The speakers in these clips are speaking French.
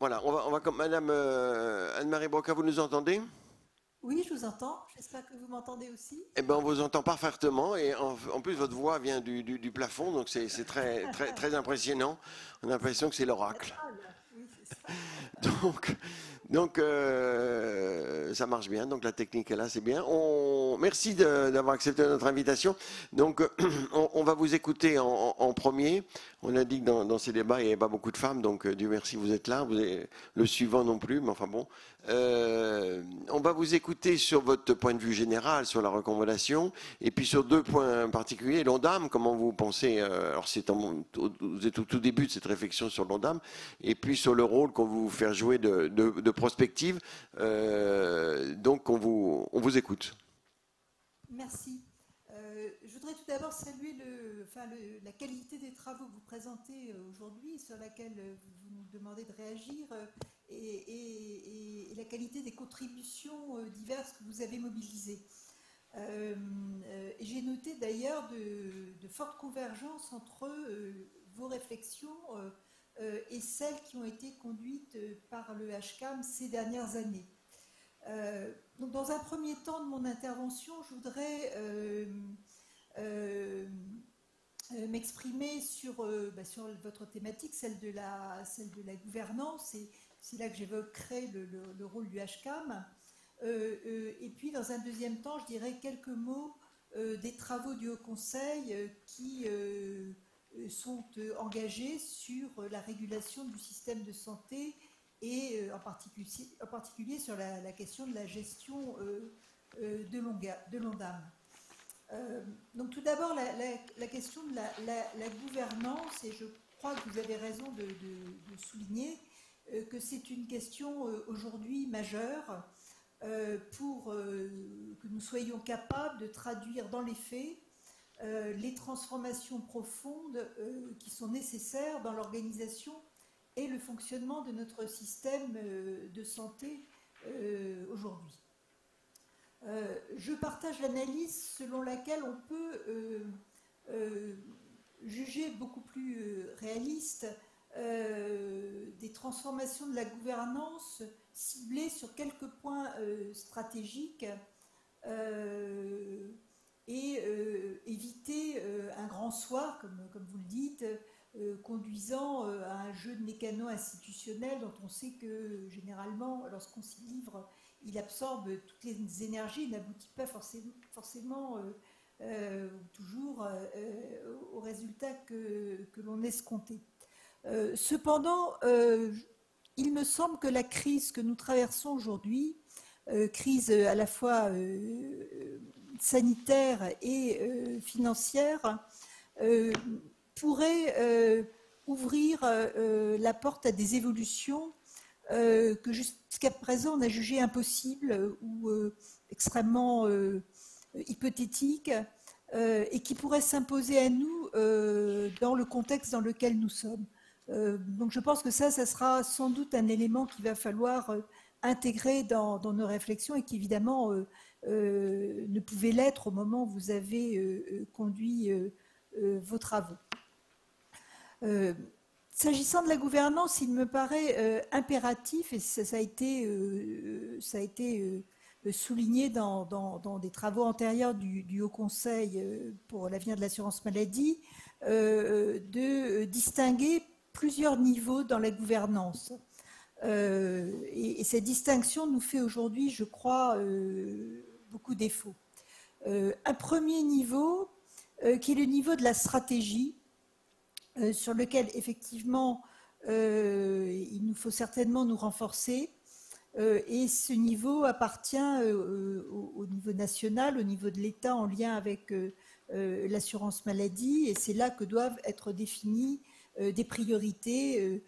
Voilà, on va comme Madame Anne-Marie Broca, vous nous entendez? Oui, je vous entends. J'espère que vous m'entendez aussi. Eh ben, on vous entend parfaitement et en plus votre voix vient du plafond, donc c'est très impressionnant. On a l'impression que c'est l'oracle. Théâtral, oui, c'est ça. Donc, donc, ça marche bien. Donc la technique est là, c'est bien. Merci d'avoir accepté notre invitation. Donc on va vous écouter en premier. On a dit que dans ces débats il n'y avait pas beaucoup de femmes, donc Dieu merci vous êtes là. Vous êtes le suivant non plus, mais enfin bon. On va vous écouter sur votre point de vue général sur la recommandation et puis sur deux points particuliers. L'ONDAM, comment vous pensez alors vous êtes au tout début de cette réflexion sur l'ONDAM et puis sur le rôle qu'on vous faire jouer de prospective. Donc on vous écoute. Merci. Je voudrais tout d'abord saluer la qualité des travaux que vous présentez aujourd'hui, sur laquelle vous nous demandez de réagir, et la qualité des contributions diverses que vous avez mobilisées. J'ai noté d'ailleurs de fortes convergences entre vos réflexions et celles qui ont été conduites par le HCAM ces dernières années. Donc dans un premier temps de mon intervention, je voudrais m'exprimer sur votre thématique, celle de la gouvernance, et c'est là que j'évoquerai le rôle du HCAM. Et puis dans un deuxième temps, je dirais quelques mots des travaux du Haut Conseil qui sont engagés sur la régulation du système de santé et en particulier sur la question de la gestion de l'ONDAM. Donc tout d'abord, la question de la gouvernance, et je crois que vous avez raison de souligner que c'est une question aujourd'hui majeure pour que nous soyons capables de traduire dans les faits les transformations profondes qui sont nécessaires dans l'organisation et le fonctionnement de notre système de santé aujourd'hui. Je partage l'analyse selon laquelle on peut juger beaucoup plus réaliste des transformations de la gouvernance ciblées sur quelques points stratégiques et éviter un grand soir, comme vous le dites, conduisant à un jeu de mécano institutionnel dont on sait que généralement, lorsqu'on s'y livre, il absorbe toutes les énergies, n'aboutit pas forcément toujours au résultat que l'on escomptait. Cependant, il me semble que la crise que nous traversons aujourd'hui, crise à la fois sanitaire et financière, pourrait ouvrir la porte à des évolutions que jusqu'à présent on a jugées impossibles ou extrêmement hypothétiques et qui pourraient s'imposer à nous dans le contexte dans lequel nous sommes. Donc je pense que ça sera sans doute un élément qu'il va falloir intégrer dans nos réflexions et qui évidemment ne pouvait l'être au moment où vous avez conduit vos travaux. S'agissant de la gouvernance, il me paraît impératif, et ça a été souligné dans des travaux antérieurs du Haut Conseil pour l'avenir de l'assurance maladie, de distinguer plusieurs niveaux dans la gouvernance. Et cette distinction nous fait aujourd'hui, je crois, beaucoup défaut. Un premier niveau, qui est le niveau de la stratégie, sur lequel effectivement il nous faut certainement nous renforcer. Et ce niveau appartient au niveau national, au niveau de l'État en lien avec l'assurance maladie, et c'est là que doivent être définies des priorités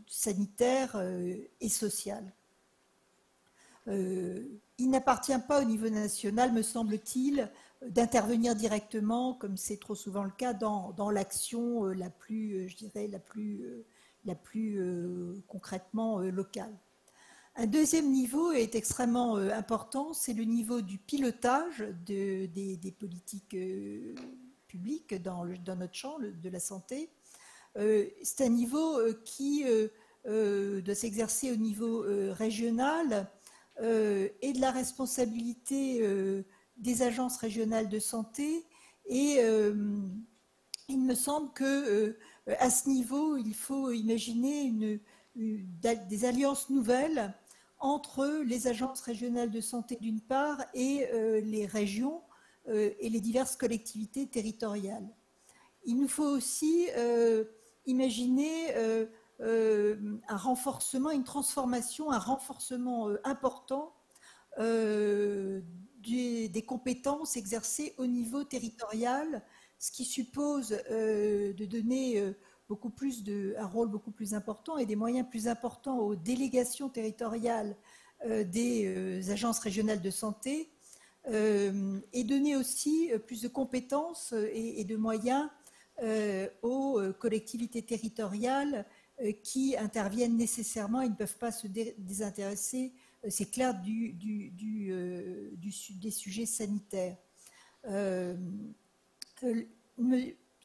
sanitaires et sociales. Il n'appartient pas au niveau national, me semble-t-il, d'intervenir directement, comme c'est trop souvent le cas, dans l'action la plus, je dirais, la plus concrètement locale. Un deuxième niveau est extrêmement important, c'est le niveau du pilotage des politiques publiques dans notre champ de la santé. C'est un niveau qui doit s'exercer au niveau régional et de la responsabilité des agences régionales de santé. Et il me semble que à ce niveau, il faut imaginer des alliances nouvelles entre les agences régionales de santé d'une part et les régions et les diverses collectivités territoriales. Il nous faut aussi imaginer un renforcement, une transformation, un renforcement important des compétences exercées au niveau territorial, ce qui suppose de donner un rôle beaucoup plus important et des moyens plus importants aux délégations territoriales des agences régionales de santé, et donner aussi plus de compétences et de moyens aux collectivités territoriales qui interviennent nécessairement et ne peuvent pas se désintéresser, c'est clair, des sujets sanitaires.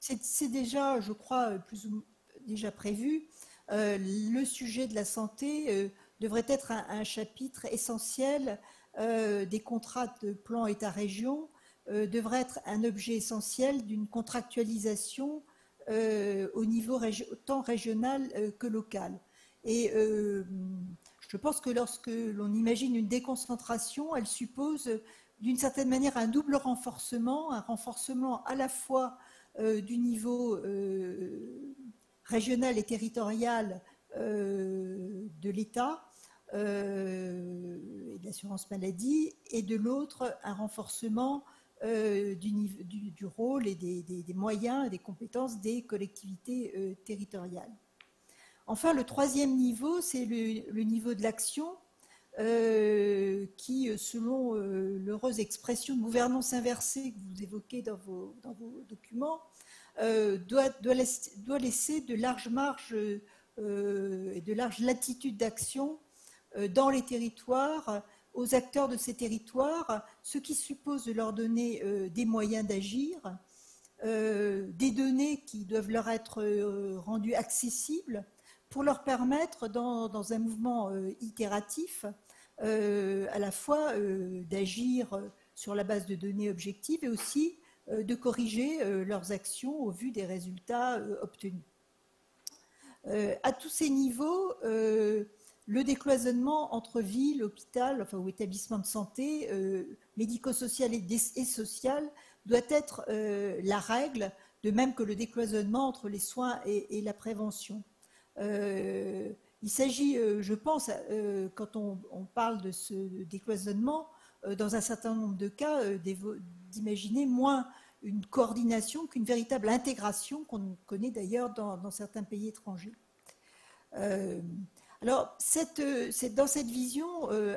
C'est déjà, je crois, déjà prévu. Le sujet de la santé devrait être un chapitre essentiel des contrats de plan État-région, devrait être un objet essentiel d'une contractualisation au niveau tant régional que local. Et je pense que lorsque l'on imagine une déconcentration, elle suppose d'une certaine manière un double renforcement, un renforcement à la fois du niveau régional et territorial de l'État et de l'assurance maladie, et de l'autre un renforcement du rôle et des moyens et des compétences des collectivités territoriales. Enfin, le troisième niveau, c'est le niveau de l'action qui, selon l'heureuse expression de gouvernance inversée que vous évoquez dans vos documents, doit laisser de larges marges et de larges latitudes d'action dans les territoires, aux acteurs de ces territoires, ce qui suppose de leur donner des moyens d'agir, des données qui doivent leur être rendues accessibles pour leur permettre, dans un mouvement itératif, à la fois d'agir sur la base de données objectives et aussi de corriger leurs actions au vu des résultats obtenus. À tous ces niveaux, le décloisonnement entre ville, hôpital, ou établissement de santé, médico-social et social, doit être la règle, de même que le décloisonnement entre les soins et la prévention. Il s'agit, je pense, quand on parle de ce décloisonnement, dans un certain nombre de cas, d'imaginer moins une coordination qu'une véritable intégration qu'on connaît d'ailleurs dans certains pays étrangers. Alors, dans cette vision,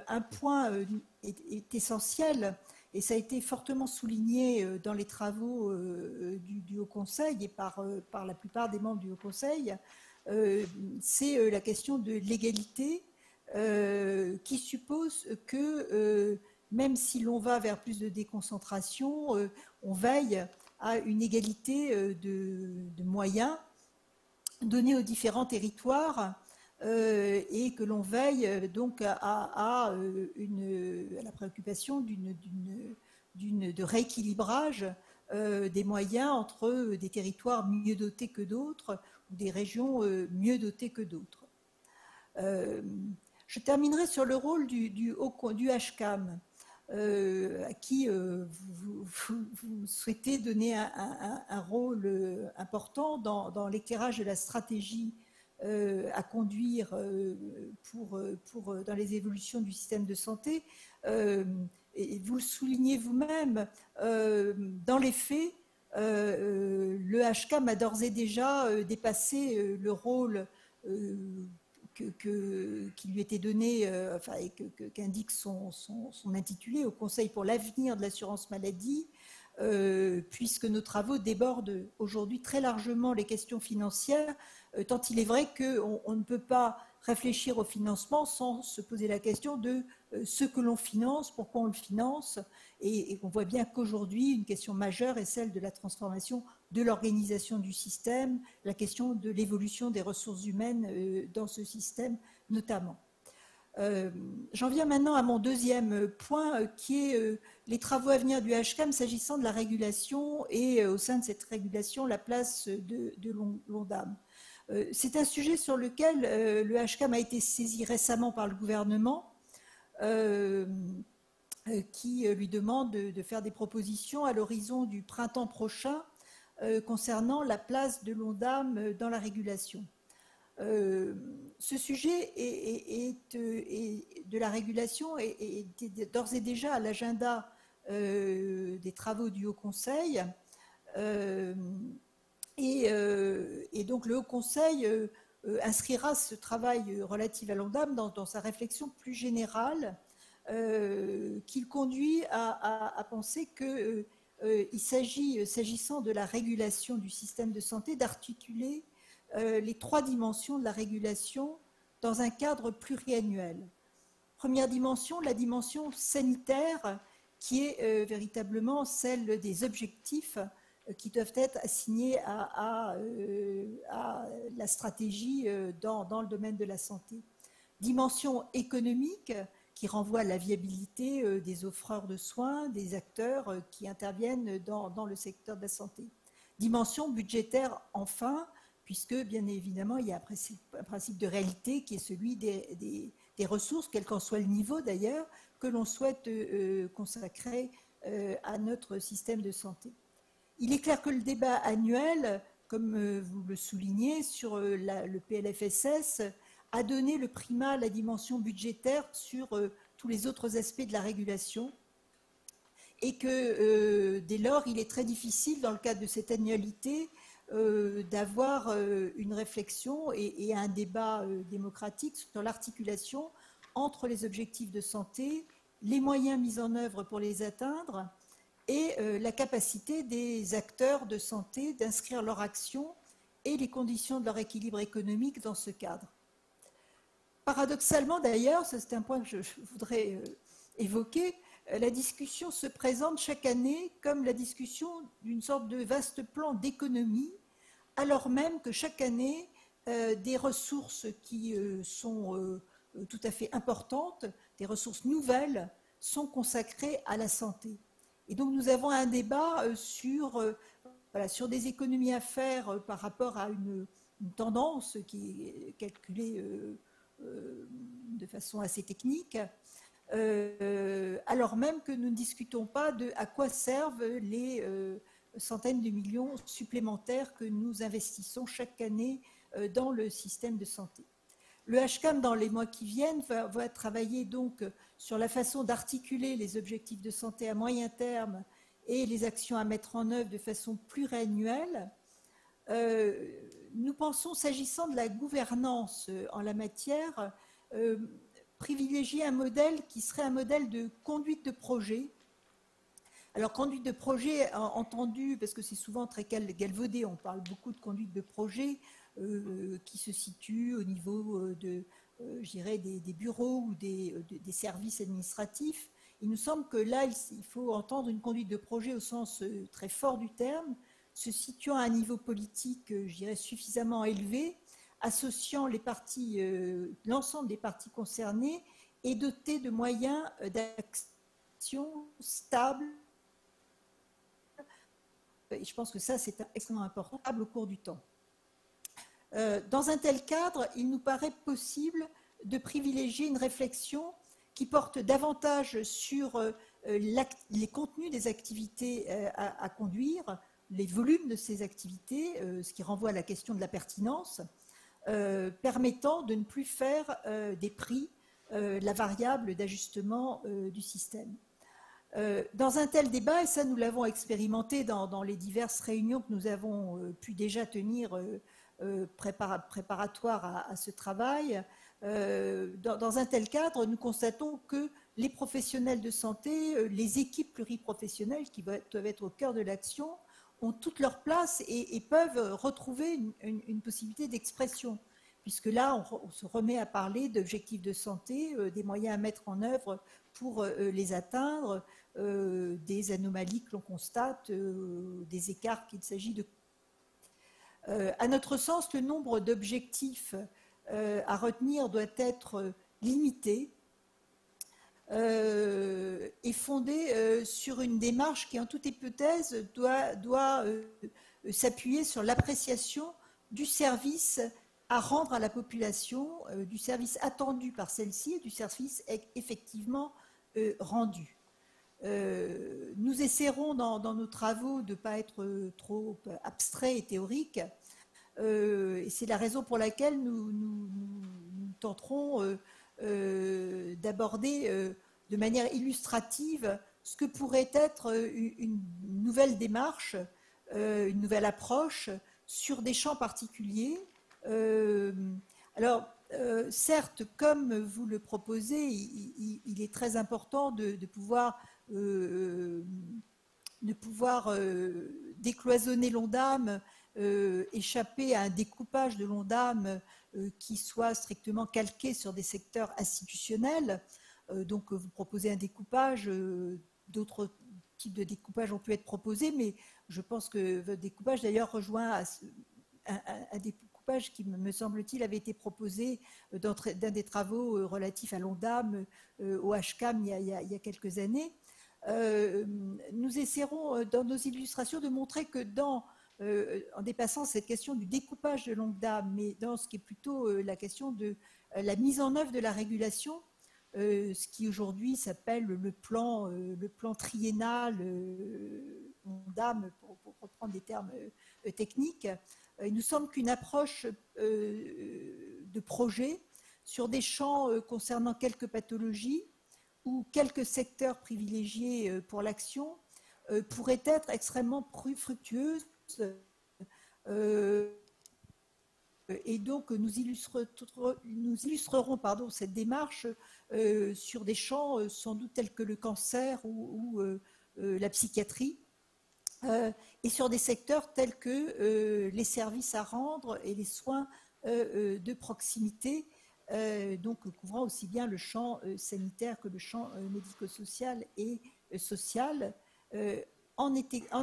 un point est essentiel, et ça a été fortement souligné dans les travaux du Haut Conseil et par la plupart des membres du Haut Conseil, c'est la question de l'égalité, qui suppose que même si l'on va vers plus de déconcentration, on veille à une égalité de moyens donnés aux différents territoires, et que l'on veille donc à la préoccupation de rééquilibrage des moyens entre des territoires mieux dotés que d'autres ou des régions mieux dotées que d'autres. Je terminerai sur le rôle du HCAM, à qui vous souhaitez donner un rôle important dans l'éclairage de la stratégie à conduire dans les évolutions du système de santé. Et vous le soulignez vous-même, dans les faits, le HCAM a d'ores et déjà dépassé le rôle qui lui était donné, et qu'indique son intitulé au Conseil pour l'avenir de l'assurance maladie, puisque nos travaux débordent aujourd'hui très largement les questions financières, tant il est vrai qu'on ne peut pas réfléchir au financement sans se poser la question de ce que l'on finance, pourquoi on le finance, et on voit bien qu'aujourd'hui, une question majeure est celle de la transformation de l'organisation du système, la question de l'évolution des ressources humaines dans ce système notamment. J'en viens maintenant à mon deuxième point qui est les travaux à venir du HCAM s'agissant de la régulation et au sein de cette régulation la place de l'ONDAM. C'est un sujet sur lequel le HCAM a été saisi récemment par le gouvernement qui lui demande de faire des propositions à l'horizon du printemps prochain concernant la place de l'ONDAM dans la régulation. Ce sujet de la régulation est d'ores et déjà à l'agenda des travaux du Haut Conseil. Et donc le Haut Conseil inscrira ce travail relatif à l'ONDAM dans sa réflexion plus générale qu'il conduit à penser qu'il s'agit, s'agissant de la régulation du système de santé, d'articuler les trois dimensions de la régulation dans un cadre pluriannuel. Première dimension, la dimension sanitaire, qui est véritablement celle des objectifs qui doivent être assignés à la stratégie dans le domaine de la santé. Dimension économique, qui renvoie à la viabilité des offreurs de soins, des acteurs qui interviennent dans le secteur de la santé. Dimension budgétaire, enfin, puisque bien évidemment il y a un principe de réalité qui est celui des ressources, quel qu'en soit le niveau d'ailleurs, que l'on souhaite consacrer à notre système de santé. Il est clair que le débat annuel, comme vous le soulignez, sur le PLFSS, a donné le primat à la dimension budgétaire sur tous les autres aspects de la régulation, et que dès lors, il est très difficile, dans le cadre de cette annualité, d'avoir une réflexion et un débat démocratique sur l'articulation entre les objectifs de santé, les moyens mis en œuvre pour les atteindre et la capacité des acteurs de santé d'inscrire leur action et les conditions de leur équilibre économique dans ce cadre. Paradoxalement d'ailleurs, c'est un point que je voudrais évoquer, la discussion se présente chaque année comme la discussion d'une sorte de vaste plan d'économie, alors même que chaque année, des ressources qui sont tout à fait importantes, des ressources nouvelles, sont consacrées à la santé. Et donc nous avons un débat sur des économies à faire par rapport à une tendance qui est calculée de façon assez technique, alors même que nous ne discutons pas de à quoi servent les centaines de millions supplémentaires que nous investissons chaque année dans le système de santé. Le HCAM, dans les mois qui viennent, va travailler donc sur la façon d'articuler les objectifs de santé à moyen terme et les actions à mettre en œuvre de façon pluriannuelle. Nous pensons, s'agissant de la gouvernance en la matière, privilégier un modèle qui serait un modèle de conduite de projet. Alors, conduite de projet, entendu, parce que c'est souvent très galvaudé, on parle beaucoup de conduite de projet qui se situe au niveau je dirais, des bureaux ou des services administratifs. Il nous semble que là, il faut entendre une conduite de projet au sens très fort du terme, se situant à un niveau politique, je dirais, suffisamment élevé, associant l'ensemble des parties concernées et doté de moyens d'action stables. Et je pense que ça, c'est extrêmement important au cours du temps. Dans un tel cadre, il nous paraît possible de privilégier une réflexion qui porte davantage sur les contenus des activités à conduire, les volumes de ces activités, ce qui renvoie à la question de la pertinence, permettant de ne plus faire des prix la variable d'ajustement du système. Dans un tel débat, et ça nous l'avons expérimenté dans les diverses réunions que nous avons pu déjà tenir préparatoires à ce travail, dans un tel cadre, nous constatons que les professionnels de santé, les équipes pluriprofessionnelles qui doivent être au cœur de l'action, ont toute leur place et peuvent retrouver une possibilité d'expression, puisque là, on se remet à parler d'objectifs de santé, des moyens à mettre en œuvre pour les atteindre, des anomalies que l'on constate, des écarts qu'il s'agit de À notre sens, le nombre d'objectifs à retenir doit être limité et fondé sur une démarche qui, en toute hypothèse, doit s'appuyer sur l'appréciation du service à rendre à la population, du service attendu par celle-ci et du service effectivement rendu. Nous essaierons dans nos travaux de ne pas être trop abstraits et théoriques, et c'est la raison pour laquelle nous tenterons d'aborder de manière illustrative ce que pourrait être une nouvelle démarche, une nouvelle approche sur des champs particuliers. Alors, certes, comme vous le proposez, il est très important de pouvoir décloisonner l'Ondam, échapper à un découpage de l'Ondam qui soit strictement calqué sur des secteurs institutionnels. Donc, vous proposez un découpage, d'autres types de découpage ont pu être proposés, mais je pense que votre découpage, d'ailleurs, rejoint un découpage qui, me semble-t-il, avait été proposé d'un des travaux relatifs à l'Ondam au HCAM il y a quelques années. Nous essaierons, dans nos illustrations, de montrer que en dépassant cette question du découpage de l'Ondam, mais dans ce qui est plutôt la question de la mise en œuvre de la régulation, ce qui aujourd'hui s'appelle le plan triennal Ondam, pour reprendre des termes techniques. Il nous semble qu'une approche de projet sur des champs concernant quelques pathologies ou quelques secteurs privilégiés pour l'action pourrait être extrêmement fructueuse. Et donc, nous illustrerons cette démarche sur des champs sans doute tels que le cancer ou la psychiatrie, et sur des secteurs tels que les services à rendre et les soins de proximité, donc couvrant aussi bien le champ sanitaire que le champ médico-social et social, en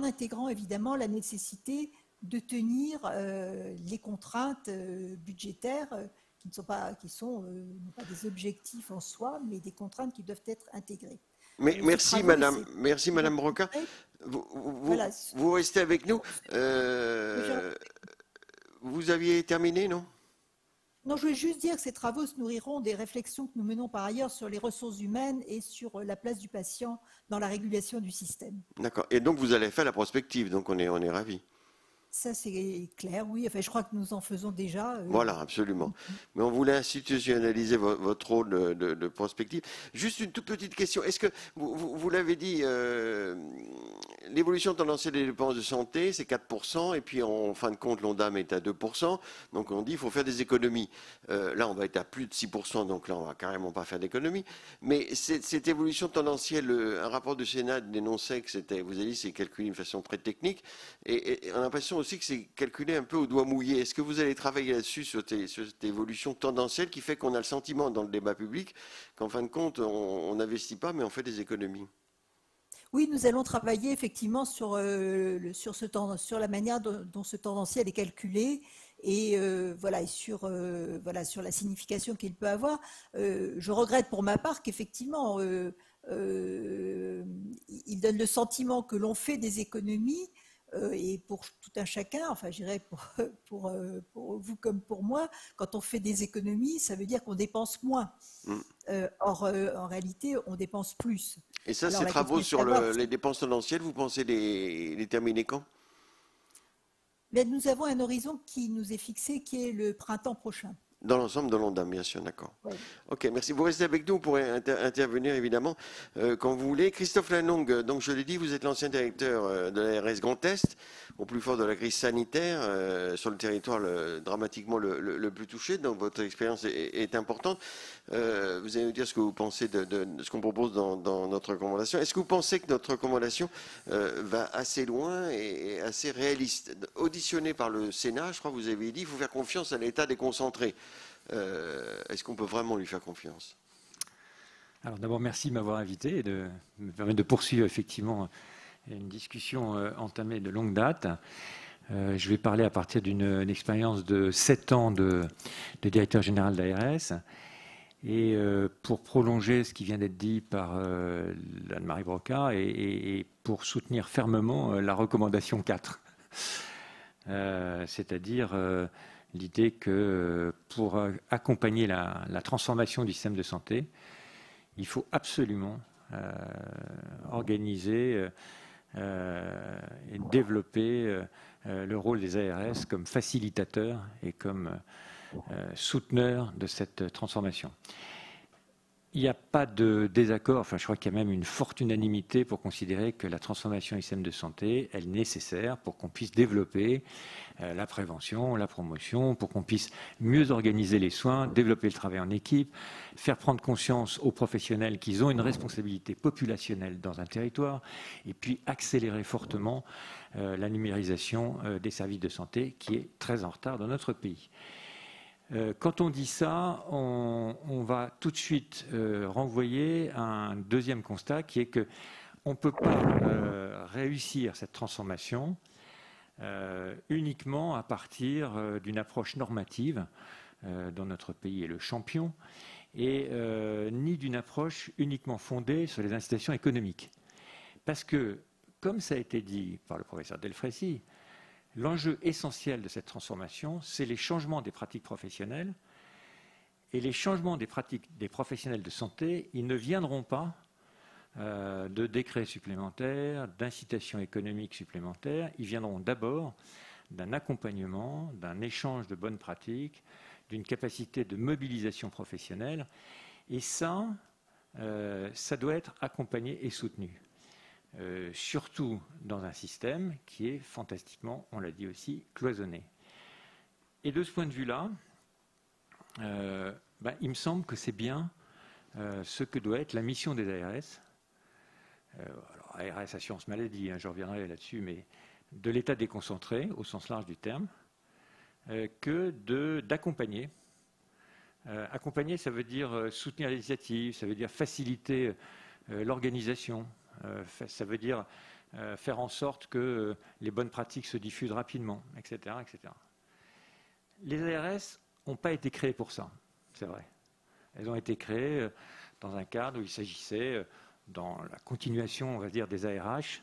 intégrant évidemment la nécessité de tenir les contraintes budgétaires qui ne sont pas, non pas des objectifs en soi, mais des contraintes qui doivent être intégrées. Merci Madame Broca. Voilà. Vous restez avec nous. Vous aviez terminé, non ? Non, je voulais juste dire que ces travaux se nourriront des réflexions que nous menons par ailleurs sur les ressources humaines et sur la place du patient dans la régulation du système. D'accord. Et donc vous allez faire la prospective, donc on est ravis. Ça, c'est clair, oui. Enfin, je crois que nous en faisons déjà. Voilà, absolument. Mais on voulait institutionnaliser votre rôle de prospective. Juste une toute petite question. Est-ce que, vous l'avez dit, l'évolution tendancielle des dépenses de santé, c'est 4%, et puis en fin de compte, l'Ondam est à 2%. Donc on dit qu'il faut faire des économies. Là, on va être à plus de 6%, donc là, on va carrément pas faire d'économies. Mais cette évolution tendancielle, un rapport du Sénat dénonçait que c'était, vous avez dit, c'est calculé d'une façon très technique, et on a l'impression aussi que c'est calculé un peu au doigt mouillé. Est-ce que vous allez travailler là-dessus, sur cette évolution tendancielle qui fait qu'on a le sentiment dans le débat public qu'en fin de compte, on n'investit pas, mais on fait des économies? Oui, nous allons travailler effectivement sur la manière dont ce tendanciel est calculé et sur la signification qu'il peut avoir. Je regrette pour ma part qu'effectivement, il donne le sentiment que l'on fait des économies. Et pour tout un chacun, enfin je dirais pour vous comme pour moi, quand on fait des économies, ça veut dire qu'on dépense moins. Or, en réalité, on dépense plus. Et ça, ces travaux sur les dépenses tendancielles, vous pensez les terminer quand? Mais nous avons un horizon qui nous est fixé, qui est le printemps prochain. Dans l'ensemble de l'Ondam, bien sûr, d'accord. Oui. Ok, merci. Vous restez avec nous, vous pourrez intervenir évidemment quand vous voulez. Christophe Lanong, donc je l'ai dit, vous êtes l'ancien directeur de l'ARS Grand Est, au plus fort de la crise sanitaire, sur le territoire dramatiquement le plus touché, donc votre expérience est importante. Vous allez nous dire ce que vous pensez de ce qu'on propose dans notre recommandation. Est-ce que vous pensez que notre recommandation va assez loin et assez réaliste? Auditionné par le Sénat, je crois que vous avez dit, il faut faire confiance à l'État déconcentré. Est-ce qu'on peut vraiment lui faire confiance? Alors d'abord, merci de m'avoir invité et de me permettre de poursuivre effectivement une discussion entamée de longue date. Je vais parler à partir d'une expérience de 7 ans de directeur général d'ARS. Et pour prolonger ce qui vient d'être dit par Anne-Marie Broca et pour soutenir fermement la recommandation 4, c'est-à-dire l'idée que pour accompagner la transformation du système de santé, il faut absolument organiser et développer le rôle des ARS comme facilitateur et comme souteneur de cette transformation. Il n'y a pas de désaccord, enfin je crois qu'il y a même une forte unanimité pour considérer que la transformation du système de santé est nécessaire pour qu'on puisse développer la prévention, la promotion, pour qu'on puisse mieux organiser les soins, développer le travail en équipe, faire prendre conscience aux professionnels qu'ils ont une responsabilité populationnelle dans un territoire, et puis accélérer fortement la numérisation des services de santé qui est très en retard dans notre pays. Quand on dit ça, on va tout de suite renvoyer à un deuxième constat qui est qu'on ne peut pas réussir cette transformation uniquement à partir d'une approche normative, dont notre pays est le champion, et ni d'une approche uniquement fondée sur les incitations économiques. Parce que, comme ça a été dit par le professeur Delfraissy, l'enjeu essentiel de cette transformation, c'est les changements des pratiques professionnelles. Et les changements des pratiques des professionnels de santé, ils ne viendront pas de décrets supplémentaires, d'incitations économiques supplémentaires. Ils viendront d'abord d'un accompagnement, d'un échange de bonnes pratiques, d'une capacité de mobilisation professionnelle. Et ça doit être accompagné et soutenu. Surtout dans un système qui est fantastiquement, on l'a dit aussi, cloisonné. Et de ce point de vue-là, il me semble que c'est bien ce que doit être la mission des ARS. Alors, ARS Assurance Maladie, je reviendrai là-dessus, mais de l'État déconcentré, au sens large du terme, que d'accompagner. Accompagner, ça veut dire soutenir l'initiative, ça veut dire faciliter l'organisation. Ça veut dire faire en sorte que les bonnes pratiques se diffusent rapidement, etc., etc. Les ARS n'ont pas été créées pour ça, c'est vrai. Elles ont été créées dans un cadre où il s'agissait, dans la continuation, on va dire, des ARH,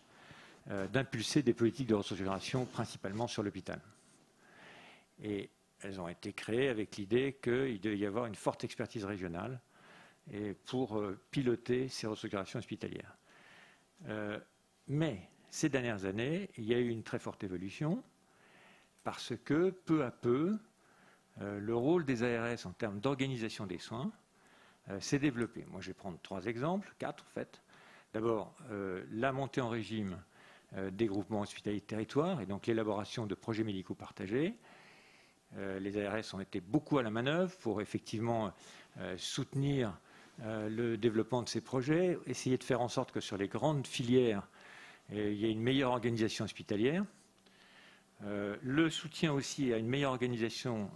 d'impulser des politiques de restructuration principalement sur l'hôpital. Et elles ont été créées avec l'idée qu'il devait y avoir une forte expertise régionale et pour piloter ces restructurations hospitalières. Mais ces dernières années, il y a eu une très forte évolution parce que peu à peu, le rôle des ARS en termes d'organisation des soins s'est développé. Moi, je vais prendre 4 exemples en fait. D'abord, la montée en régime des groupements hospitaliers de territoire et donc l'élaboration de projets médicaux partagés. Les ARS ont été beaucoup à la manœuvre pour effectivement soutenir le développement de ces projets, essayer de faire en sorte que sur les grandes filières, il y ait une meilleure organisation hospitalière. Le soutien aussi à une meilleure organisation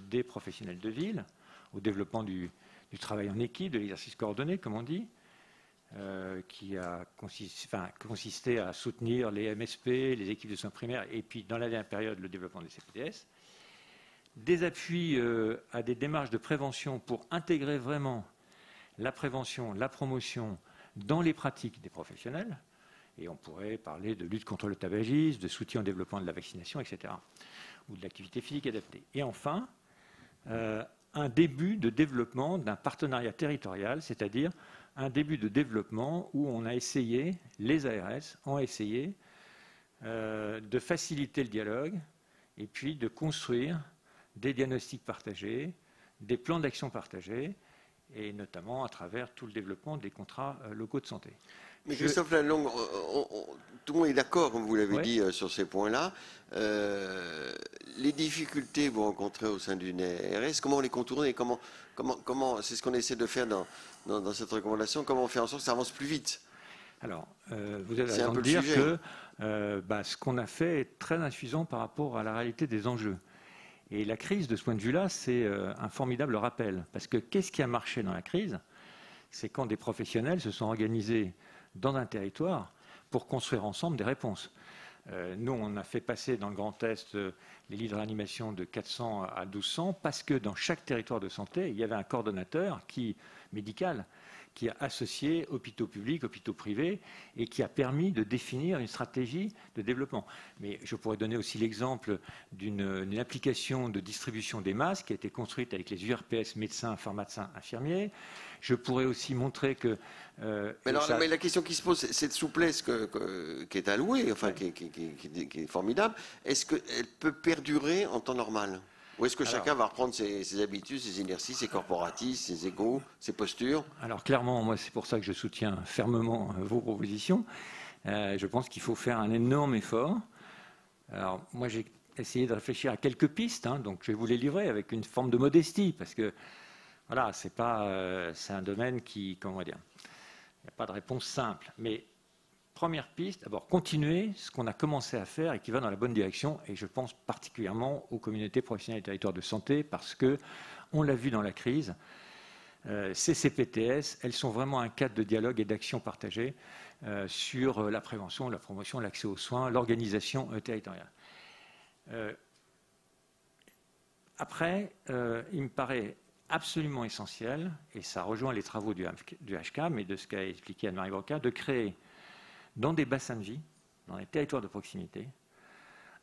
des professionnels de ville, au développement du travail en équipe, de l'exercice coordonné, comme on dit, qui a consisté à soutenir les MSP, les équipes de soins primaires, et puis dans la dernière période, le développement des CPTS. Des appuis à des démarches de prévention pour intégrer vraiment la prévention, la promotion dans les pratiques des professionnels. Et on pourrait parler de lutte contre le tabagisme, de soutien au développement de la vaccination, etc. Ou de l'activité physique adaptée. Et enfin, un début de développement d'un partenariat territorial, c'est-à-dire un début de développement où on a essayé, les ARS ont essayé de faciliter le dialogue et puis de construire des diagnostics partagés, des plans d'action partagés, et notamment à travers tout le développement des contrats locaux de santé. Mais Christophe Lalonde, tout le monde est d'accord, comme vous l'avez dit, sur ces points-là. Les difficultés que vous rencontrez au sein d'une ARS, comment les contourner, comment c'est ce qu'on essaie de faire dans cette recommandation, comment faire en sorte que ça avance plus vite? Alors, vous avez raison de dire que ce qu'on a fait est très insuffisant par rapport à la réalité des enjeux. Et la crise, de ce point de vue-là, c'est un formidable rappel. Parce que qu'est-ce qui a marché dans la crise? C'est quand des professionnels se sont organisés dans un territoire pour construire ensemble des réponses. Nous, on a fait passer dans le Grand Est les lits de réanimation de 400 à 1200 parce que dans chaque territoire de santé, il y avait un coordonnateur médical qui a associé hôpitaux publics, hôpitaux privés, et qui a permis de définir une stratégie de développement. Mais je pourrais donner aussi l'exemple d'une application de distribution des masques qui a été construite avec les URPS médecins, pharmaciens, infirmiers. Je pourrais aussi montrer que... mais la question qui se pose, cette souplesse qui est allouée, enfin, qui est formidable, est-ce qu'elle peut perdurer en temps normal ? Ou est-ce que chacun va reprendre ses habitudes, ses inerties, ses corporatismes, ses égos, ses postures? Alors clairement, moi c'est pour ça que je soutiens fermement vos propositions. Je pense qu'il faut faire un énorme effort. Alors moi j'ai essayé de réfléchir à quelques pistes, hein, donc je vais vous les livrer avec une forme de modestie, parce que voilà, c'est un domaine qui, comment dire, il n'y a pas de réponse simple. Mais première piste, d'abord, continuer ce qu'on a commencé à faire et qui va dans la bonne direction. Et je pense particulièrement aux communautés professionnelles et territoires de santé parce que, on l'a vu dans la crise, ces CPTS, elles sont vraiment un cadre de dialogue et d'action partagée sur la prévention, la promotion, l'accès aux soins, l'organisation territoriale. Après, il me paraît absolument essentiel, et ça rejoint les travaux du HCAM et de ce qu'a expliqué Anne-Marie Broca, de créer dans des bassins de vie, dans les territoires de proximité,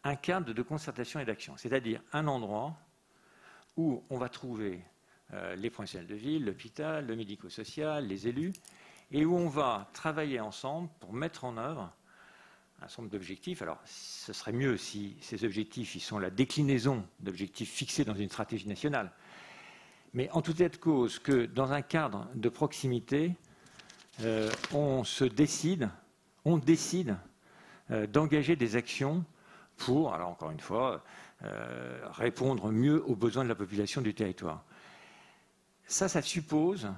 un cadre de concertation et d'action, c'est-à-dire un endroit où on va trouver les professionnels de ville, l'hôpital, le médico-social, les élus, et où on va travailler ensemble pour mettre en œuvre un certain nombre d'objectifs. Alors, ce serait mieux si ces objectifs ils sont la déclinaison d'objectifs fixés dans une stratégie nationale. Mais en tout état de cause, que dans un cadre de proximité, on décide d'engager des actions pour, alors encore une fois, répondre mieux aux besoins de la population du territoire. Ça suppose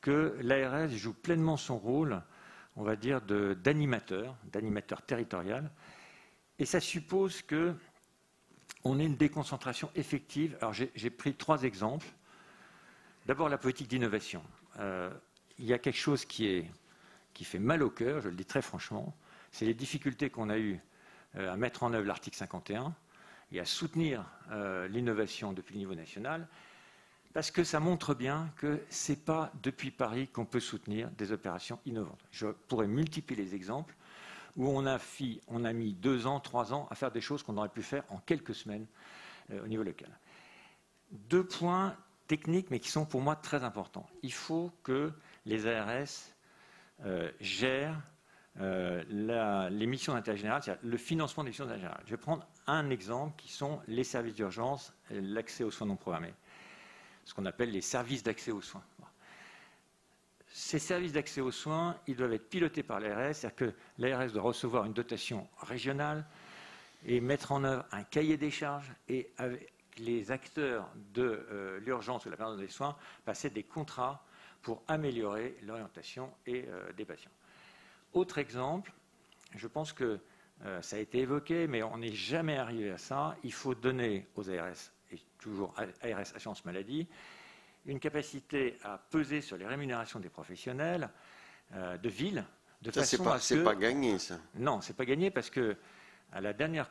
que l'ARS joue pleinement son rôle, on va dire, d'animateur territorial, et ça suppose qu'on ait une déconcentration effective. Alors j'ai pris 3 exemples. D'abord la politique d'innovation. Il y a quelque chose qui fait mal au cœur, je le dis très franchement, c'est les difficultés qu'on a eues à mettre en œuvre l'article 51 et à soutenir l'innovation depuis le niveau national, parce que ça montre bien que ce n'est pas depuis Paris qu'on peut soutenir des opérations innovantes. Je pourrais multiplier les exemples où on a mis 2 ans, 3 ans à faire des choses qu'on aurait pu faire en quelques semaines au niveau local. 2 points techniques, mais qui sont pour moi très importants. Il faut que les ARS gèrent les missions d'intérêt général, c'est-à-dire le financement des missions d'intérêt général. Je vais prendre un exemple qui sont les services d'urgence, l'accès aux soins non programmés, ce qu'on appelle les services d'accès aux soins. Ces services d'accès aux soins, ils doivent être pilotés par l'ARS, c'est-à-dire que l'ARS doit recevoir une dotation régionale et mettre en œuvre un cahier des charges et avec les acteurs de l'urgence ou la permanence des soins passer des contrats pour améliorer l'orientation des patients. Autre exemple, je pense que ça a été évoqué, mais on n'est jamais arrivé à ça. Il faut donner aux ARS, et toujours ARS Assurance Maladie, une capacité à peser sur les rémunérations des professionnels de ville. C'est pas gagné, ça. Non, c'est pas gagné parce que à la dernière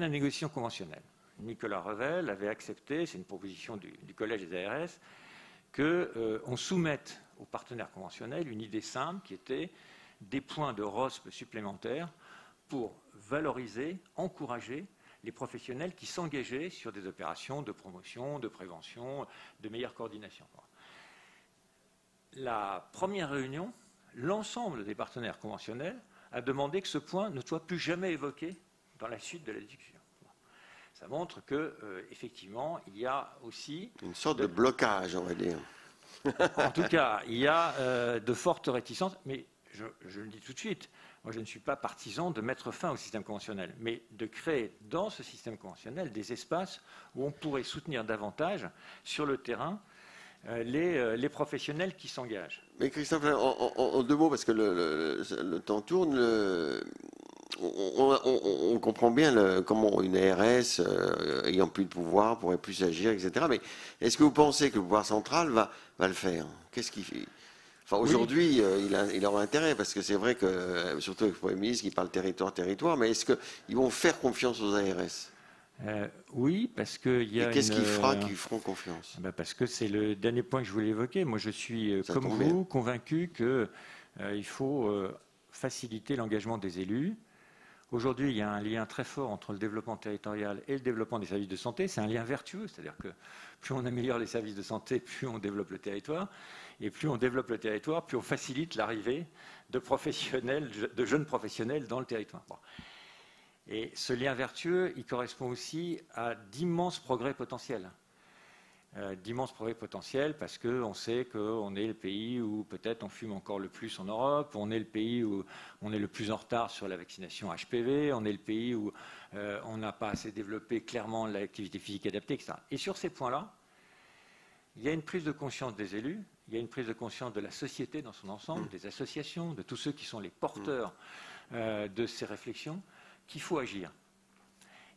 négociation conventionnelle, Nicolas Revel avait accepté, c'est une proposition du Collège des ARS, qu'on soumette aux partenaires conventionnels une idée simple qui était des points de ROSP supplémentaires pour valoriser, encourager les professionnels qui s'engageaient sur des opérations de promotion, de prévention, de meilleure coordination. La première réunion, l'ensemble des partenaires conventionnels a demandé que ce point ne soit plus jamais évoqué dans la suite de la discussion. Ça montre qu'effectivement, il y a aussi... une sorte de blocage, on va dire. En tout cas, il y a de fortes réticences, mais je le dis tout de suite, moi je ne suis pas partisan de mettre fin au système conventionnel, mais de créer dans ce système conventionnel des espaces où on pourrait soutenir davantage sur le terrain les professionnels qui s'engagent. Mais Christophe, en 2 mots, parce que le temps tourne, on comprend bien comment une ARS, ayant plus de pouvoir, pourrait plus agir, etc. Mais est-ce que vous pensez que le pouvoir central va le faire? Qu'est-ce qu'il fait? Enfin, aujourd'hui, il aura intérêt, parce que c'est vrai que, surtout avec le Premier ministre qui parle territoire, mais est-ce qu'ils vont faire confiance aux ARS? Oui, parce qu'il y a qu'est-ce qui fera qu'ils feront confiance? Parce que c'est le dernier point que je voulais évoquer. Moi, je suis, comme vous, convaincu qu'il faut faciliter l'engagement des élus. Aujourd'hui, il y a un lien très fort entre le développement territorial et le développement des services de santé. C'est un lien vertueux, c'est-à-dire que plus on améliore les services de santé, plus on développe le territoire. Et plus on développe le territoire, plus on facilite l'arrivée de professionnels, de jeunes professionnels dans le territoire. Bon. Et ce lien vertueux, il correspond aussi à d'immenses progrès potentiels. D'immenses progrès potentiels parce qu'on sait qu'on est le pays où peut-être on fume encore le plus en Europe, on est le pays où on est le plus en retard sur la vaccination HPV, on est le pays où on n'a pas assez développé clairement l'activité physique adaptée, etc. Et sur ces points-là, il y a une prise de conscience des élus, il y a une prise de conscience de la société dans son ensemble, des associations, de tous ceux qui sont les porteurs de ces réflexions, qu'il faut agir.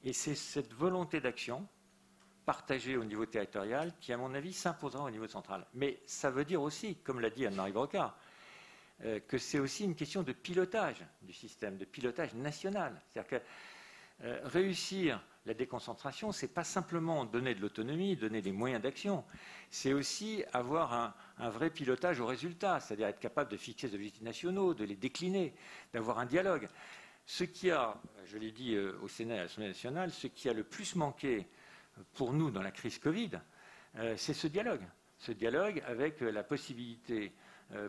Et c'est cette volonté d'action partagée au niveau territorial qui, à mon avis, s'imposera au niveau central. Mais ça veut dire aussi, comme l'a dit Anne-Marie Brocard, que c'est aussi une question de pilotage du système, de pilotage national. C'est-à-dire que réussir la déconcentration, ce n'est pas simplement donner de l'autonomie, donner des moyens d'action, c'est aussi avoir un vrai pilotage au résultat, c'est-à-dire être capable de fixer des objectifs nationaux, de les décliner, d'avoir un dialogue. Ce qui a, je l'ai dit au Sénat et à l'Assemblée nationale, ce qui a le plus manqué pour nous dans la crise Covid, c'est ce dialogue avec la possibilité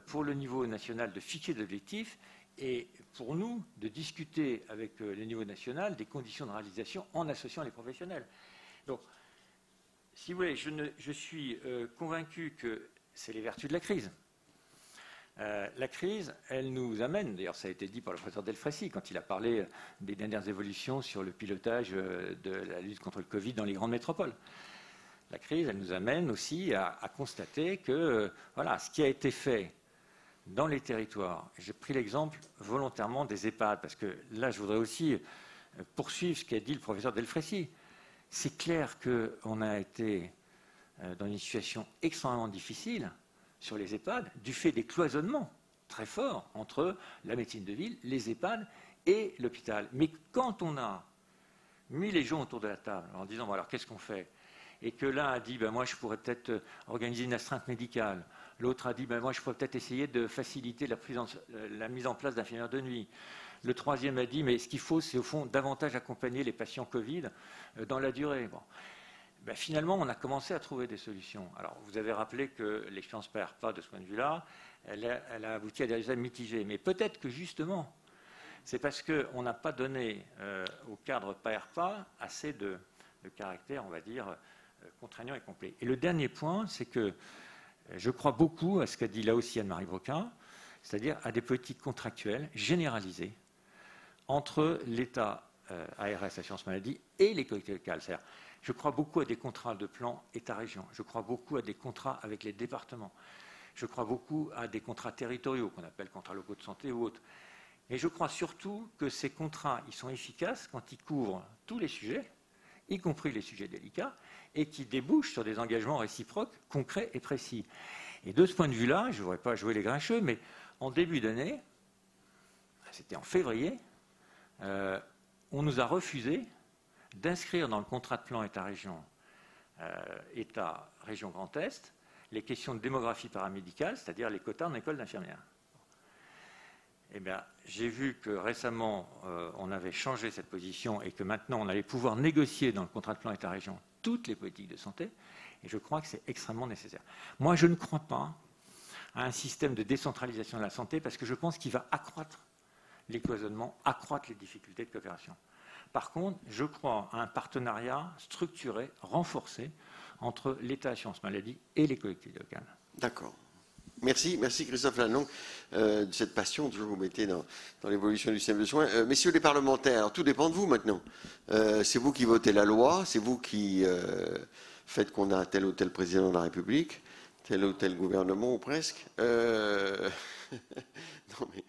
pour le niveau national de fixer des objectifs et pour nous de discuter avec le niveau national des conditions de réalisation en associant les professionnels. Donc, si vous voulez, je suis convaincu que c'est les vertus de la crise. La crise, elle nous amène, d'ailleurs ça a été dit par le professeur Delfraissy quand il a parlé des dernières évolutions sur le pilotage de la lutte contre le Covid dans les grandes métropoles. La crise, elle nous amène aussi à constater que voilà, ce qui a été fait dans les territoires, j'ai pris l'exemple volontairement des EHPAD, parce que là je voudrais aussi poursuivre ce qu'a dit le professeur Delfraissy. C'est clair qu'on a été dans une situation extrêmement difficile sur les EHPAD, du fait des cloisonnements très forts entre la médecine de ville, les EHPAD et l'hôpital. Mais quand on a mis les gens autour de la table en disant, bon, alors qu'est-ce qu'on fait? Et que l'un a dit, ben, moi je pourrais peut-être organiser une astreinte médicale, l'autre a dit, ben, moi je pourrais peut-être essayer de faciliter la mise en place d'infirmières de nuit. Le troisième a dit, mais ce qu'il faut, c'est au fond davantage accompagner les patients Covid dans la durée. Bon. Ben, finalement, on a commencé à trouver des solutions. Alors, vous avez rappelé que l'expérience PAERPA, de ce point de vue-là, elle a abouti à des résultats mitigés. Mais peut-être que justement, c'est parce qu'on n'a pas donné au cadre PAERPA assez de caractère, on va dire, contraignant et complet. Et le dernier point, c'est que je crois beaucoup à ce qu'a dit là aussi Anne-Marie Brocard, c'est-à-dire à des politiques contractuelles généralisées entre l'État, ARS, Assurance Maladie, et les collectivités locales. C'est-à-dire, je crois beaucoup à des contrats de plan État-région. Je crois beaucoup à des contrats avec les départements. Je crois beaucoup à des contrats territoriaux, qu'on appelle contrats locaux de santé ou autres. Et je crois surtout que ces contrats, ils sont efficaces quand ils couvrent tous les sujets, y compris les sujets délicats, et qui débouchent sur des engagements réciproques, concrets et précis. Et de ce point de vue-là, je ne voudrais pas jouer les grincheux, mais en début d'année, c'était en février, on nous a refusé d'inscrire dans le contrat de plan État-région, État-région Grand Est, les questions de démographie paramédicale, c'est-à-dire les quotas en école d'infirmières. Eh bien, j'ai vu que récemment, on avait changé cette position et que maintenant, on allait pouvoir négocier dans le contrat de plan État-région toutes les politiques de santé, et je crois que c'est extrêmement nécessaire. Moi, je ne crois pas à un système de décentralisation de la santé parce que je pense qu'il va accroître les cloisonnements, accroître les difficultés de coopération. Par contre, je crois à un partenariat structuré, renforcé, entre l'État, Assurance Maladie et les collectivités locales. D'accord. Merci Christophe Lanoncq de cette passion que vous mettez dans l'évolution du système de soins. Messieurs les parlementaires, tout dépend de vous maintenant. C'est vous qui votez la loi, c'est vous qui faites qu'on a tel ou tel président de la République. tel ou tel gouvernement ou presque. Non, mais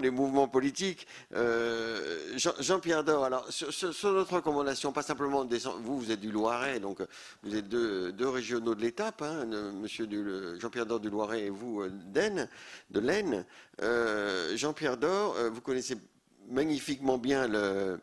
les mouvements politiques. Jean-Pierre Dor, alors sur notre recommandation, pas simplement vous êtes du Loiret, donc vous êtes deux régionaux de l'étape, hein, Monsieur Jean-Pierre Dor du Loiret et vous de l'Aisne. Jean-Pierre Dor, vous connaissez magnifiquement bien le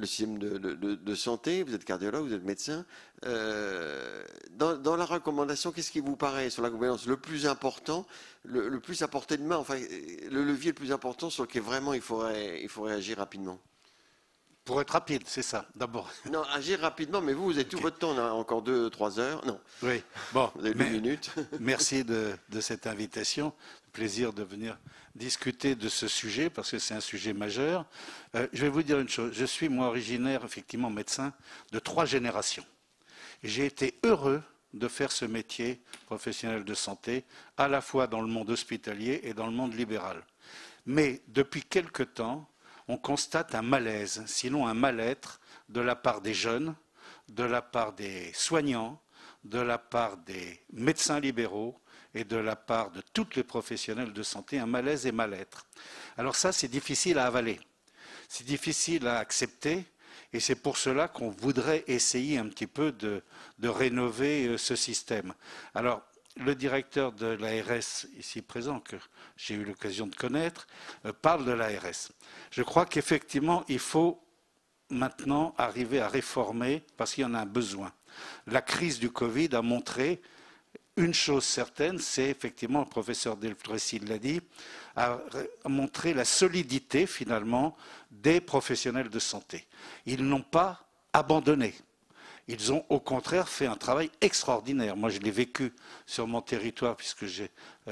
système de santé, vous êtes cardiologue, vous êtes médecin. Dans la recommandation, qu'est-ce qui vous paraît sur la gouvernance le plus important, le plus à portée de main, enfin le levier le plus important sur lequel vraiment il faudrait agir rapidement? Pour être rapide, c'est ça, d'abord. Non, agir rapidement, mais vous avez tout votre temps, on a encore 2-3 heures. Non. Oui, bon. Vous avez 2 minutes. Merci de cette invitation. Plaisir de venir discuter de ce sujet, parce que c'est un sujet majeur. Je vais vous dire une chose. Je suis, moi, originaire, effectivement, médecin de 3 générations. J'ai été heureux de faire ce métier professionnel de santé, à la fois dans le monde hospitalier et dans le monde libéral. Mais depuis quelque temps, on constate un malaise, sinon un mal-être, de la part des jeunes, de la part des soignants, de la part des médecins libéraux et de la part de tous les professionnels de santé, un malaise et mal-être. Alors ça, c'est difficile à avaler, c'est difficile à accepter, et c'est pour cela qu'on voudrait essayer un petit peu de rénover ce système. Alors, le directeur de l'ARS, ici présent, que j'ai eu l'occasion de connaître, parle de l'ARS. Je crois qu'effectivement, il faut maintenant arriver à réformer, parce qu'il y en a un besoin. La crise du Covid a montré une chose certaine, c'est effectivement, le professeur Delfrécy l'a dit, a montré la solidité, finalement, des professionnels de santé. Ils n'ont pas abandonné. Ils ont au contraire fait un travail extraordinaire. Moi, je l'ai vécu sur mon territoire puisque j'ai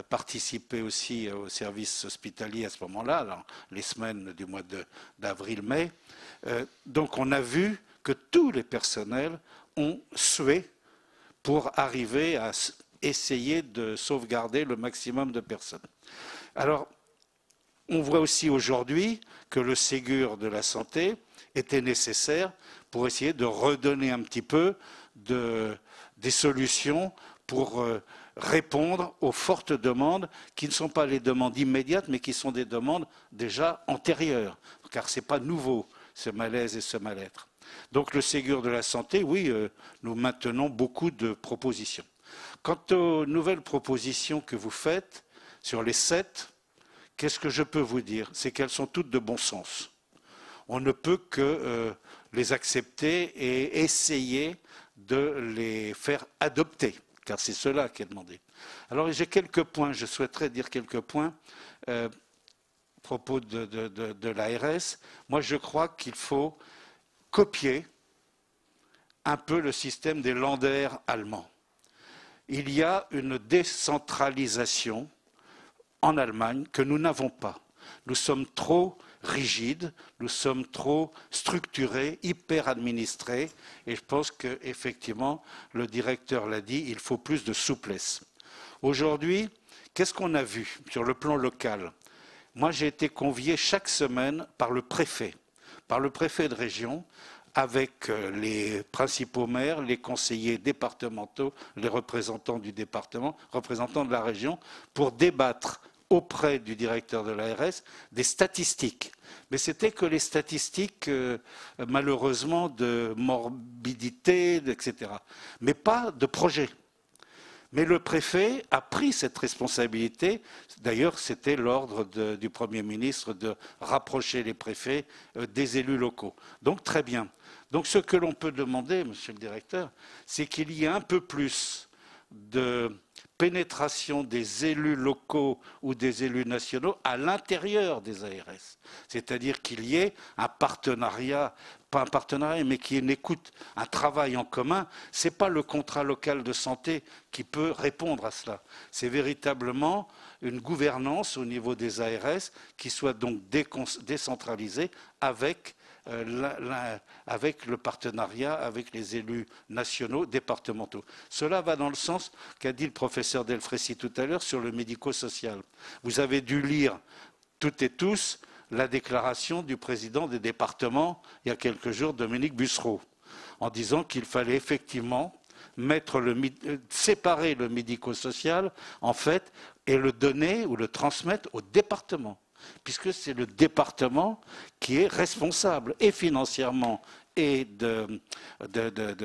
participé aussi au service hospitalier à ce moment-là, dans les semaines du mois d'avril-mai. Donc, on a vu que tous les personnels ont sué pour arriver à essayer de sauvegarder le maximum de personnes. Alors, on voit aussi aujourd'hui que le Ségur de la santé était nécessaire pour essayer de redonner un petit peu des solutions pour répondre aux fortes demandes qui ne sont pas les demandes immédiates, mais qui sont des demandes déjà antérieures, car ce n'est pas nouveau, ce malaise et ce mal-être. Donc le Ségur de la santé, oui, nous maintenons beaucoup de propositions. Quant aux nouvelles propositions que vous faites, sur les 7, qu'est-ce que je peux vous dire? C'est qu'elles sont toutes de bon sens. On ne peut que les accepter et essayer de les faire adopter, car c'est cela qui est demandé. Alors j'ai quelques points, je souhaiterais dire quelques points à propos de l'ARS. Moi je crois qu'il faut copier un peu le système des Länder allemands. Il y a une décentralisation en Allemagne que nous n'avons pas. Nous sommes trop rigides, nous sommes trop structurés, hyper administrés, et je pense qu'effectivement, le directeur l'a dit, il faut plus de souplesse. Aujourd'hui, qu'est-ce qu'on a vu sur le plan local? Moi, j'ai été convié chaque semaine par le préfet de région, avec les principaux maires, les conseillers départementaux, les représentants du département, représentants de la région, pour débattre auprès du directeur de l'ARS des statistiques. Mais c'était que les statistiques, malheureusement, de morbidité, etc. Mais pas de projet. Mais le préfet a pris cette responsabilité. D'ailleurs, c'était l'ordre du Premier ministre de rapprocher les préfets des élus locaux. Donc, très bien. Donc, ce que l'on peut demander, monsieur le directeur, c'est qu'il y ait un peu plus de pénétration des élus locaux ou des élus nationaux à l'intérieur des ARS. C'est-à-dire qu'il y ait un partenariat, pas un partenariat, mais qu'il y ait une écoute, un travail en commun. Ce n'est pas le contrat local de santé qui peut répondre à cela. C'est véritablement une gouvernance au niveau des ARS qui soit donc décentralisée avec avec le partenariat avec les élus nationaux, départementaux. Cela va dans le sens qu'a dit le professeur Delfrécy tout à l'heure sur le médico-social. Vous avez dû lire toutes et tous la déclaration du président des départements il y a quelques jours, Dominique Bussereau, en disant qu'il fallait effectivement séparer le médico-social, en fait, et le donner ou le transmettre au département, puisque c'est le département qui est responsable, et financièrement, et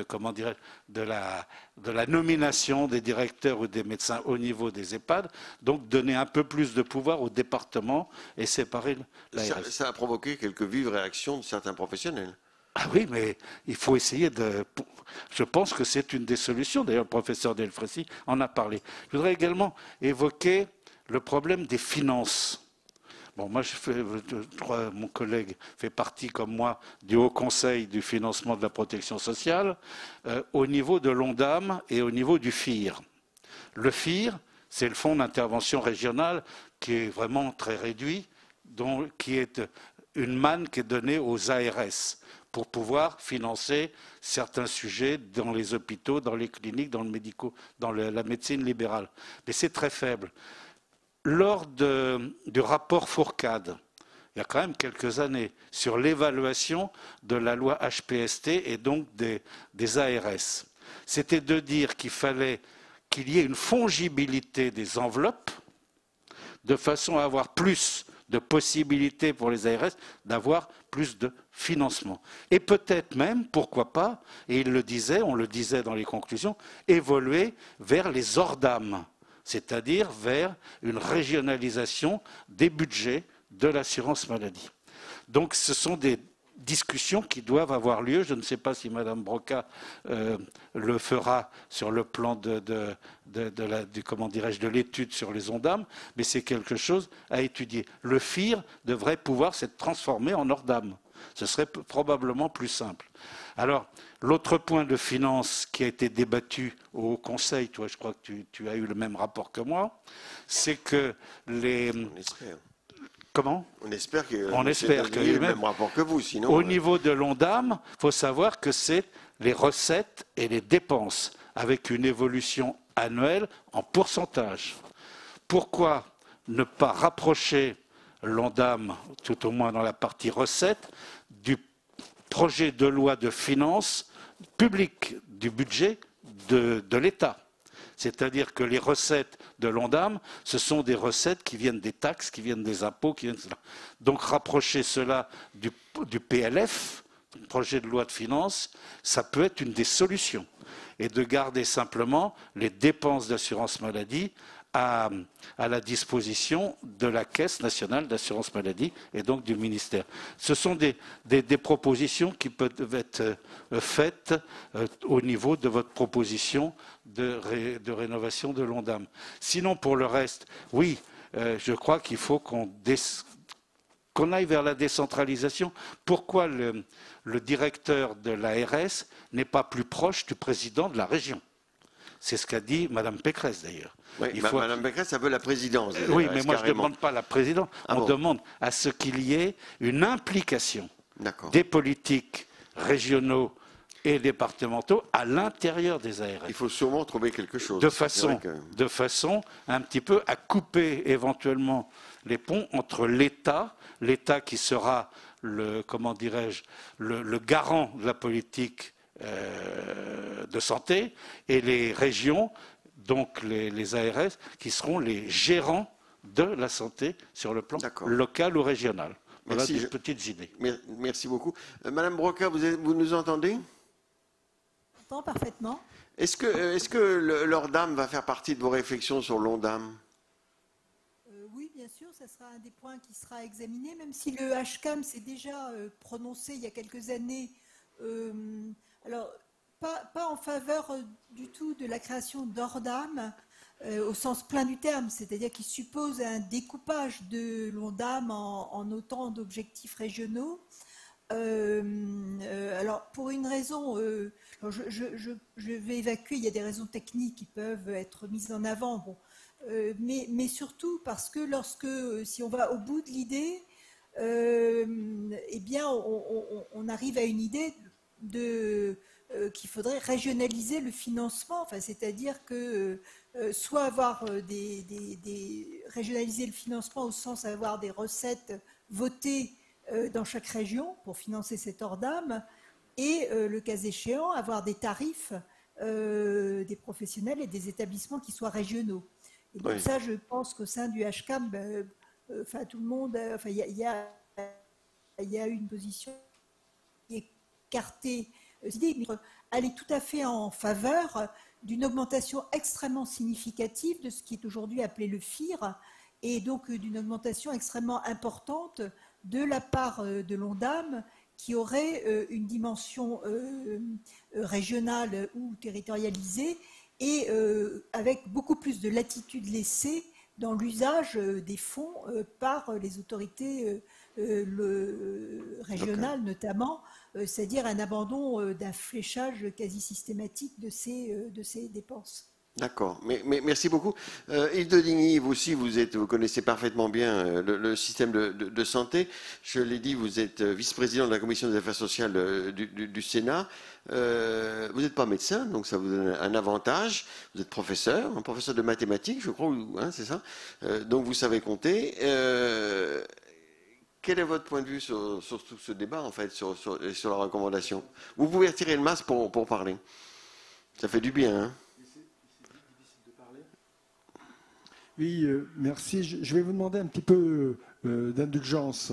comment dirais-je, de la nomination des directeurs ou des médecins au niveau des EHPAD, donc donner un peu plus de pouvoir au département et séparer l'ARS. Ça a provoqué quelques vives réactions de certains professionnels. Ah oui, mais il faut essayer de... Je pense que c'est une des solutions. D'ailleurs, le professeur Delfrécy en a parlé. Je voudrais également évoquer le problème des finances. Bon, moi, je crois mon collègue fait partie, comme moi, du Haut Conseil du financement de la protection sociale, au niveau de l'ONDAM et au niveau du FIR. Le FIR, c'est le fonds d'intervention régionale qui est vraiment très réduit, qui est une manne qui est donnée aux ARS pour pouvoir financer certains sujets dans les hôpitaux, dans les cliniques, dans la médecine libérale. Mais c'est très faible. Lors du rapport Fourcade, il y a quand même quelques années, sur l'évaluation de la loi HPST et donc des ARS, c'était de dire qu'il fallait qu'il y ait une fongibilité des enveloppes de façon à avoir plus de possibilités pour les ARS d'avoir plus de financement. Et peut-être même, pourquoi pas, et il le disait, on le disait dans les conclusions, évoluer vers les ORDAM, c'est-à-dire vers une régionalisation des budgets de l'assurance maladie. Donc ce sont des discussions qui doivent avoir lieu. Je ne sais pas si Mme Broca le fera sur le plan de l'étude sur les ONDAM, mais c'est quelque chose à étudier. Le FIR devrait pouvoir s'être transformé en ORDAM. Ce serait probablement plus simple. Alors, l'autre point de finance qui a été débattu au Conseil, toi je crois que tu as eu le même rapport que moi, c'est que les... On espère. Comment ? On espère qu'il y a eu le même rapport que vous, sinon... Au niveau de l'ONDAM, il faut savoir que c'est les recettes et les dépenses, avec une évolution annuelle en pourcentage. Pourquoi ne pas rapprocher l'ONDAM, tout au moins dans la partie recettes, du projet de loi de finances publique, du budget de l'État? C'est-à-dire que les recettes de l'ONDAM, ce sont des recettes qui viennent des taxes, qui viennent des impôts, qui viennent de cela. Donc rapprocher cela du PLF, projet de loi de finances, ça peut être une des solutions. Et de garder simplement les dépenses d'assurance maladie à la disposition de la Caisse nationale d'assurance maladie et donc du ministère. Ce sont des propositions qui peuvent être faites au niveau de votre proposition de rénovation de l'ONDAM. Sinon, pour le reste, oui, je crois qu'il faut qu'on aille vers la décentralisation. Pourquoi le directeur de l'ARS n'est pas plus proche du président de la région? C'est ce qu'a dit Mme Pécresse, d'ailleurs. Oui, Mme Pécresse, ça veut la présidence. Oui, mais moi, je ne demande pas la présidence. On demande à ce qu'il y ait une implication des politiques régionaux et départementaux à l'intérieur des ARS. Il faut sûrement trouver quelque chose. De façon un petit peu à couper éventuellement les ponts entre l'État qui sera le garant de la politique de santé, et les régions, donc les ARS, qui seront les gérants de la santé sur le plan local ou régional. Voilà des petites idées. Merci beaucoup. Madame Broca, vous nous entendez? J'entends parfaitement. Est-ce que l'ORDAM va faire partie de vos réflexions sur l'ONDAM? Oui, bien sûr, ça sera un des points qui sera examiné, même si le HCAM s'est déjà prononcé il y a quelques années. Alors, pas en faveur du tout de la création d'ORDAM au sens plein du terme, c'est-à-dire qu'il suppose un découpage de l'ONDAM en autant d'objectifs régionaux. Alors, pour une raison, je vais évacuer, il y a des raisons techniques qui peuvent être mises en avant, bon, mais surtout parce que si on va au bout de l'idée, eh bien, on arrive à une idée qu'il faudrait régionaliser le financement, enfin, c'est-à-dire que soit avoir régionaliser le financement au sens d'avoir des recettes votées dans chaque région pour financer cet ORDAM, et le cas échéant, avoir des tarifs des professionnels et des établissements qui soient régionaux. Et donc ça, je pense qu'au sein du HCAM, enfin tout le monde, enfin il y a une position écartée, elle est tout à fait en faveur d'une augmentation extrêmement significative de ce qui est aujourd'hui appelé le FIR, et donc d'une augmentation extrêmement importante de la part de l'ONDAM, qui aurait une dimension régionale ou territorialisée, et avec beaucoup plus de latitude laissée dans l'usage des fonds par les autorités régionales notamment, c'est-à-dire un abandon d'un fléchage quasi systématique de ces dépenses. D'accord, mais merci beaucoup. Yves de Digny, vous aussi, vous connaissez parfaitement bien le système de santé. Je l'ai dit, vous êtes vice-président de la Commission des affaires sociales du Sénat. Vous n'êtes pas médecin, donc ça vous donne un avantage. Vous êtes professeur, un professeur de mathématiques, je crois, hein, c'est ça. Donc vous savez compter. Quel est votre point de vue sur tout ce débat, en fait, sur la recommandation? Vous pouvez retirer le masque pour parler. Ça fait du bien, hein. Oui, merci. Je vais vous demander un petit peu d'indulgence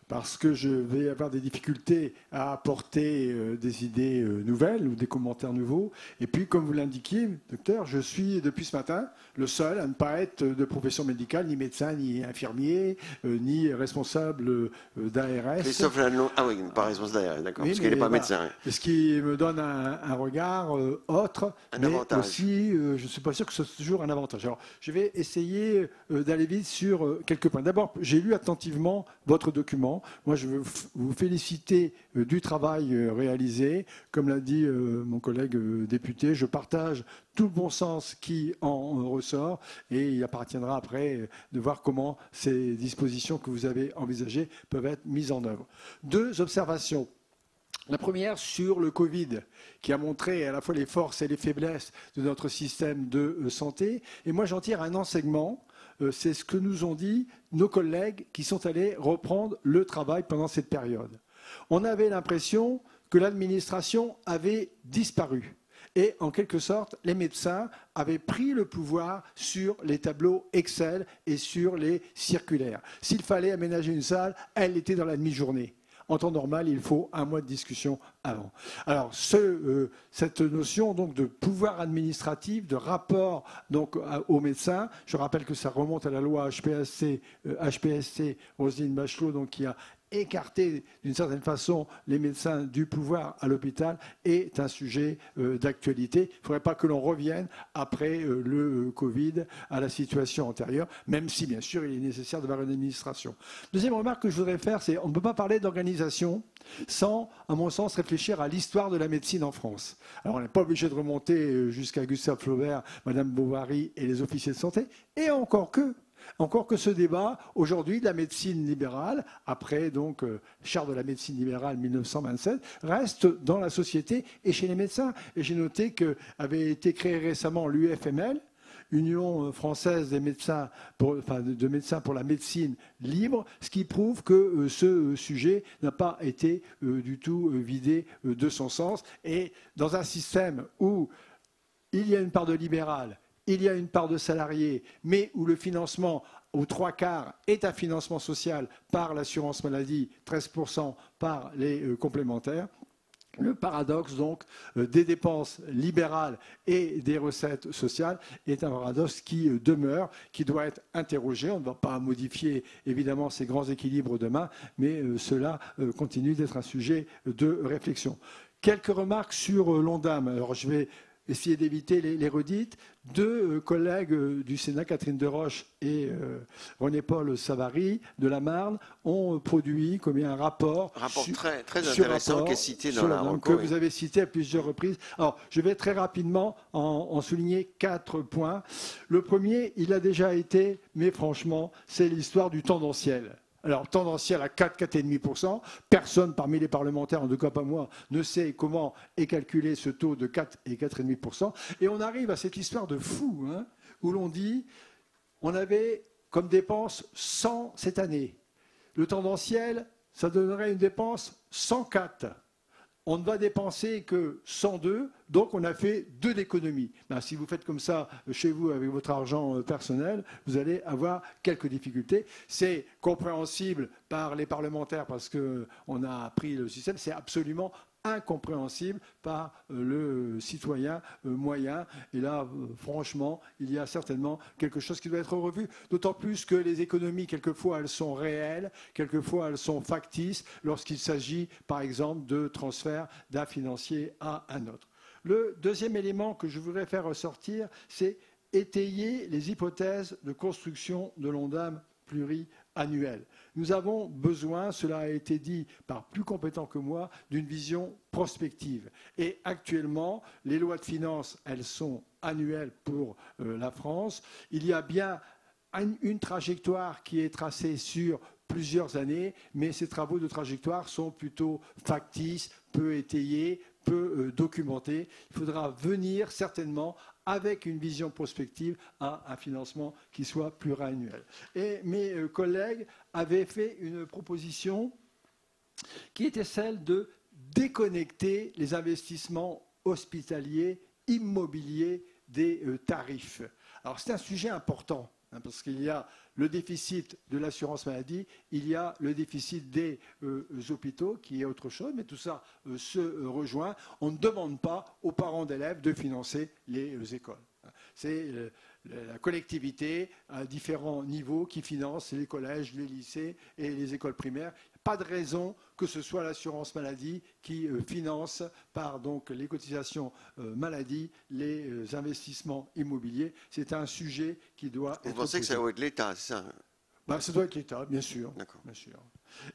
parce que je vais avoir des difficultés à apporter des idées nouvelles ou des commentaires nouveaux. Et puis, comme vous l'indiquiez, docteur, je suis depuis ce matin le seul à ne pas être de profession médicale, ni médecin, ni infirmier, ni responsable d'ARS. Christophe Lanoux, ah oui, pas responsable d'ARS, d'accord, oui, parce qu'il n'est pas médecin. Ce qui me donne un regard autre, mais avantage. Aussi, je ne suis pas sûr que ce soit toujours un avantage. Alors, je vais essayer d'aller vite sur quelques points. D'abord, j'ai lu attentivement votre document. Moi, je veux vous féliciter du travail réalisé. Comme l'a dit mon collègue député, je partage tout le bon sens qui en ressort et il appartiendra après de voir comment ces dispositions que vous avez envisagées peuvent être mises en œuvre. Deux observations. La première sur le Covid, qui a montré à la fois les forces et les faiblesses de notre système de santé. Et moi, j'en tire un enseignement. C'est ce que nous ont dit nos collègues qui sont allés reprendre le travail pendant cette période. On avait l'impression que l'administration avait disparu. Et en quelque sorte, les médecins avaient pris le pouvoir sur les tableaux Excel et sur les circulaires. S'il fallait aménager une salle, elle était dans la demi-journée. En temps normal, il faut un mois de discussion avant. Alors, cette notion donc, de pouvoir administratif, de rapport donc, aux médecins, je rappelle que ça remonte à la loi HPSC Roselyne Bachelot, donc, qui a écarter d'une certaine façon les médecins du pouvoir à l'hôpital est un sujet d'actualité. Il ne faudrait pas que l'on revienne après le Covid à la situation antérieure, même si bien sûr il est nécessaire d'avoir une administration. Deuxième remarque que je voudrais faire, c'est qu'on ne peut pas parler d'organisation sans, à mon sens, réfléchir à l'histoire de la médecine en France. Alors on n'est pas obligé de remonter jusqu'à Gustave Flaubert, Madame Bovary et les officiers de santé, et encore que ce débat, aujourd'hui, de la médecine libérale, après donc charte de la médecine libérale 1927, reste dans la société et chez les médecins. Et j'ai noté qu'avait été créé récemment l'UFML, Union française des médecins de médecins pour la médecine libre, ce qui prouve que ce sujet n'a pas été du tout vidé de son sens. Et dans un système où il y a une part de libéral, il y a une part de salariés, mais où le financement aux 3/4 est un financement social par l'assurance maladie, 13% par les complémentaires. Le paradoxe donc des dépenses libérales et des recettes sociales est un paradoxe qui demeure, qui doit être interrogé. On ne va pas modifier évidemment ces grands équilibres demain, mais cela continue d'être un sujet de réflexion. Quelques remarques sur l'ONDAM. Alors je vais essayer d'éviter les redites. Deux collègues du Sénat, Catherine Deroche et René-Paul Savary de la Marne, ont produit un rapport très intéressant qui est cité dans la RAMCO, que vous avez cité à plusieurs reprises. Alors, je vais très rapidement en souligner 4 points. Le premier, il a déjà été, mais franchement, c'est l'histoire du tendanciel. Alors, tendanciel à 4,5%. Personne parmi les parlementaires, en tout cas pas moi, ne sait comment est calculé ce taux de 4 et 4,5%. Et on arrive à cette histoire de fou, où l'on dit on avait comme dépense 100 cette année. Le tendanciel, ça donnerait une dépense 104. on ne va dépenser que 102, donc on a fait 2 d'économies. Ben, si vous faites comme ça chez vous avec votre argent personnel, vous allez avoir quelques difficultés. C'est compréhensible par les parlementaires parce qu'on a appris le système, c'est absolument incompréhensible par le citoyen moyen. Et là, franchement, il y a certainement quelque chose qui doit être revu. D'autant plus que les économies, quelquefois, elles sont réelles, quelquefois, elles sont factices, lorsqu'il s'agit, par exemple, de transfert d'un financier à un autre. Le deuxième élément que je voudrais faire ressortir, c'est étayer les hypothèses de construction de l'Ondam pluriannuel. Nous avons besoin, cela a été dit par plus compétents que moi, d'une vision prospective. Et actuellement, les lois de finances, elles sont annuelles pour la France. Il y a bien une trajectoire qui est tracée sur plusieurs années, mais ces travaux de trajectoire sont plutôt factices, peu étayés, peu documentés. Il faudra venir certainement avec une vision prospective à un financement qui soit pluriannuel. Et mes collègues avaient fait une proposition qui était celle de déconnecter les investissements hospitaliers, immobiliers des tarifs. Alors c'est un sujet important, parce qu'il y a le déficit de l'assurance maladie, il y a le déficit des hôpitaux, qui est autre chose, mais tout ça se rejoint. On ne demande pas aux parents d'élèves de financer les écoles. C'est la collectivité à différents niveaux qui finance les collèges, les lycées et les écoles primaires. Pas de raison que ce soit l'assurance maladie qui finance par donc les cotisations maladie les investissements immobiliers. C'est un sujet qui doit être... Vous pensez que ça doit être l'État, c'est ça? Ben, ça doit être l'État, bien sûr. Bien sûr.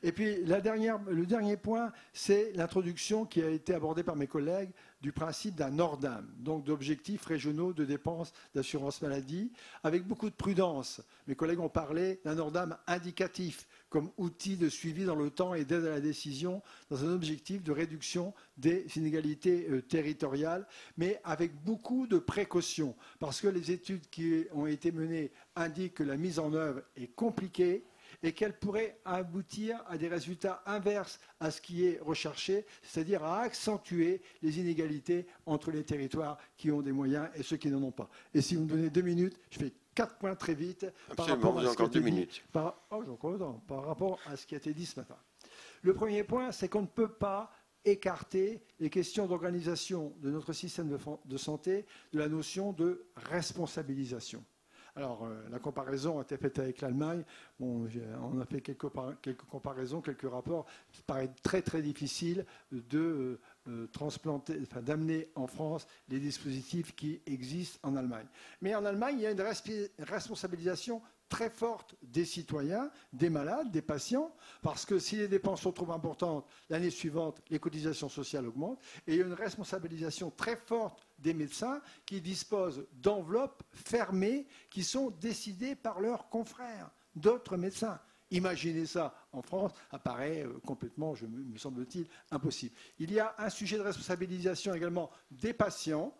Et puis le dernier point, c'est l'introduction qui a été abordée par mes collègues du principe d'un ORDAM, donc d'objectifs régionaux de dépenses d'assurance maladie, avec beaucoup de prudence. Mes collègues ont parlé d'un ORDAM indicatif comme outil de suivi dans le temps et d'aide à la décision dans un objectif de réduction des inégalités territoriales, mais avec beaucoup de précautions, parce que les études qui ont été menées indiquent que la mise en œuvre est compliquée, et qu'elle pourrait aboutir à des résultats inverses à ce qui est recherché, c'est-à-dire à accentuer les inégalités entre les territoires qui ont des moyens et ceux qui n'en ont pas. Et si vous me donnez 2 minutes, je fais 4 points très vite par rapport à ce qui a été dit ce matin. Le premier point, c'est qu'on ne peut pas écarter les questions d'organisation de notre système de santé de la notion de responsabilisation. Alors, la comparaison a été faite avec l'Allemagne. Bon, on a fait quelques comparaisons, quelques rapports. Il paraît très, très difficile de d'amener en France les dispositifs qui existent en Allemagne. Mais en Allemagne, il y a une responsabilisation très forte des citoyens, des malades, des patients, parce que si les dépenses sont trop importantes, l'année suivante, les cotisations sociales augmentent, et il y a une responsabilisation très forte des médecins qui disposent d'enveloppes fermées qui sont décidées par leurs confrères, d'autres médecins. Imaginez ça en France, apparaît complètement, me semble-t-il, impossible. Il y a un sujet de responsabilisation également des patients,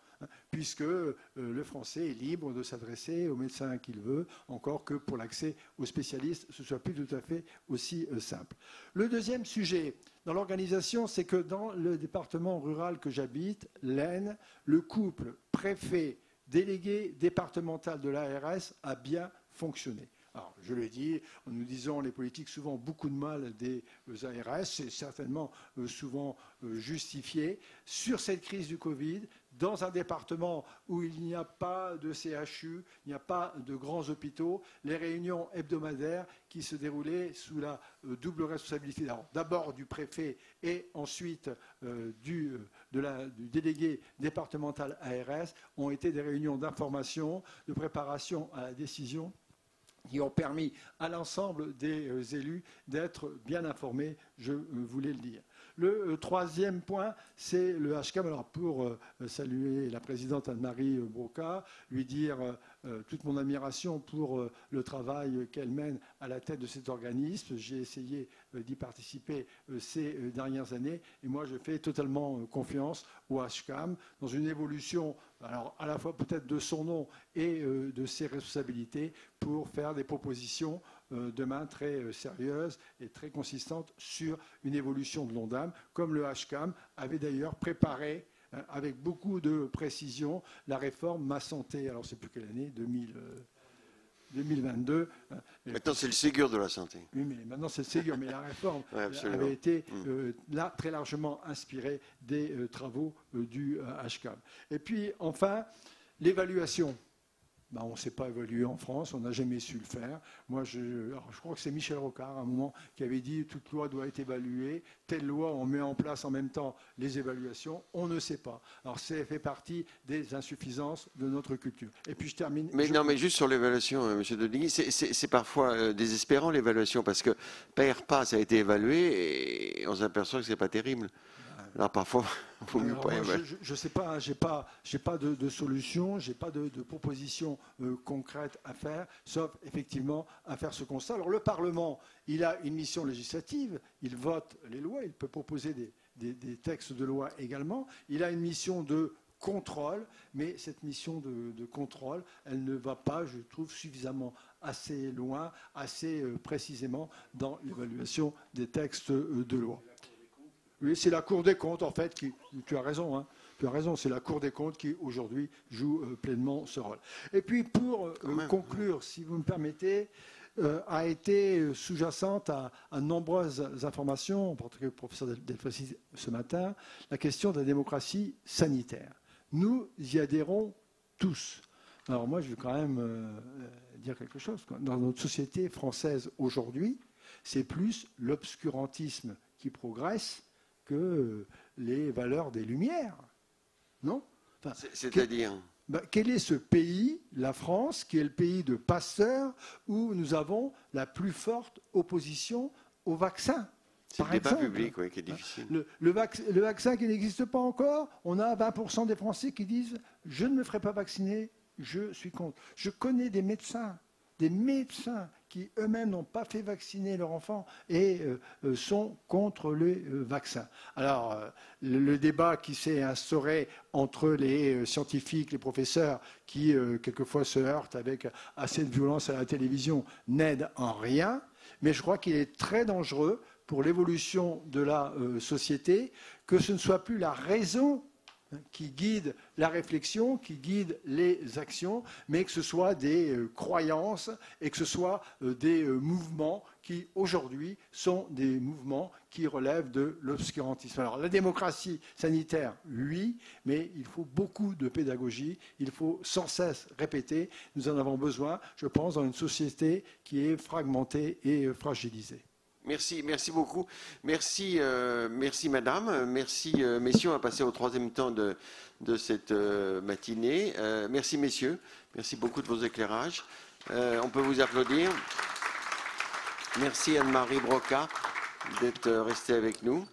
puisque le Français est libre de s'adresser au médecin qu'il veut, encore que pour l'accès aux spécialistes, ce ne soit plus tout à fait aussi simple. Le deuxième sujet dans l'organisation, c'est que dans le département rural que j'habite, l'Aisne, le couple préfet-délégué départemental de l'ARS a bien fonctionné. Alors, je le dis, nous disons les politiques souvent beaucoup de mal des ARS, c'est certainement souvent justifié. Sur cette crise du Covid, dans un département où il n'y a pas de CHU, il n'y a pas de grands hôpitaux, les réunions hebdomadaires qui se déroulaient sous la double responsabilité d'abord du préfet et ensuite du délégué départemental ARS ont été des réunions d'information, de préparation à la décision, qui ont permis à l'ensemble des élus d'être bien informés, je voulais le dire. Le troisième point, c'est le HCAM. Alors pour saluer la présidente Anne-Marie Broca, lui dire toute mon admiration pour le travail qu'elle mène à la tête de cet organisme. J'ai essayé d'y participer ces dernières années et moi je fais totalement confiance au HCAM dans une évolution alors à la fois peut-être de son nom et de ses responsabilités, pour faire des propositions demain très sérieuses et très consistantes sur une évolution de l'Ondam, comme le HCAM avait d'ailleurs préparé avec beaucoup de précision la réforme Ma Santé. Alors c'est plus quelle année, 2022. Maintenant, c'est le Ségur de la santé. Oui, mais maintenant, c'est le Ségur. Mais la réforme ouais, avait été là très largement inspirée des travaux du HCAM. Et puis, enfin, l'évaluation. Ben, on ne s'est pas évalué en France, on n'a jamais su le faire. Moi, je crois que c'est Michel Rocard, à un moment, qui avait dit « toute loi doit être évaluée, telle loi, on met en place en même temps les évaluations ». On ne sait pas. Alors, ça fait partie des insuffisances de notre culture. Et puis, je termine... Mais non, mais juste sur l'évaluation, M. Deligny, c'est parfois désespérant, l'évaluation, parce que père pas, ça a été évalué, et on s'aperçoit que ce n'est pas terrible. Alors parfois, il ne faut pas évaluer. Je ne sais pas, j'ai pas de solution, j'ai pas de proposition concrète à faire, sauf effectivement à faire ce constat. Alors le Parlement, il a une mission législative, il vote les lois, il peut proposer des textes de loi également. Il a une mission de contrôle, mais cette mission de contrôle, elle ne va pas, je trouve, suffisamment assez loin, assez précisément dans l'évaluation des textes de loi. Oui, c'est la Cour des comptes, en fait, tu as raison, hein, c'est la Cour des comptes qui, aujourd'hui, joue pleinement ce rôle. Et puis, pour conclure, si vous me permettez, a été sous-jacente à nombreuses informations, en particulier le professeur Delfrécy ce matin, la question de la démocratie sanitaire. Nous y adhérons tous. Alors moi, je veux quand même dire quelque chose. Dans notre société française aujourd'hui, c'est plus l'obscurantisme qui progresse que les valeurs des Lumières, non? Enfin, c'est-à-dire quel est ce pays, la France, qui est le pays de Pasteur, où nous avons la plus forte opposition au vaccin? C'est le débat public, oui, qui est difficile. Le vaccin qui n'existe pas encore, on a 20% des Français qui disent « je ne me ferai pas vacciner, je suis contre ». Je connais des médecins qui eux-mêmes n'ont pas fait vacciner leur enfant et sont contre les vaccins. Alors, le débat qui s'est instauré entre les scientifiques, les professeurs, qui quelquefois se heurtent avec assez de violence à la télévision, n'aide en rien, mais je crois qu'il est très dangereux pour l'évolution de la société que ce ne soit plus la raison qui guide la réflexion, qui guide les actions, mais que ce soit des croyances et que ce soit des mouvements qui, aujourd'hui, sont des mouvements qui relèvent de l'obscurantisme. Alors, la démocratie sanitaire, oui, mais il faut beaucoup de pédagogie, il faut sans cesse répéter. Nous en avons besoin, je pense, dans une société qui est fragmentée et fragilisée. Merci beaucoup. Merci madame. Merci messieurs. On va passer au troisième temps de cette matinée. Merci messieurs. Merci beaucoup de vos éclairages. On peut vous applaudir. Merci Anne-Marie Broca d'être restée avec nous.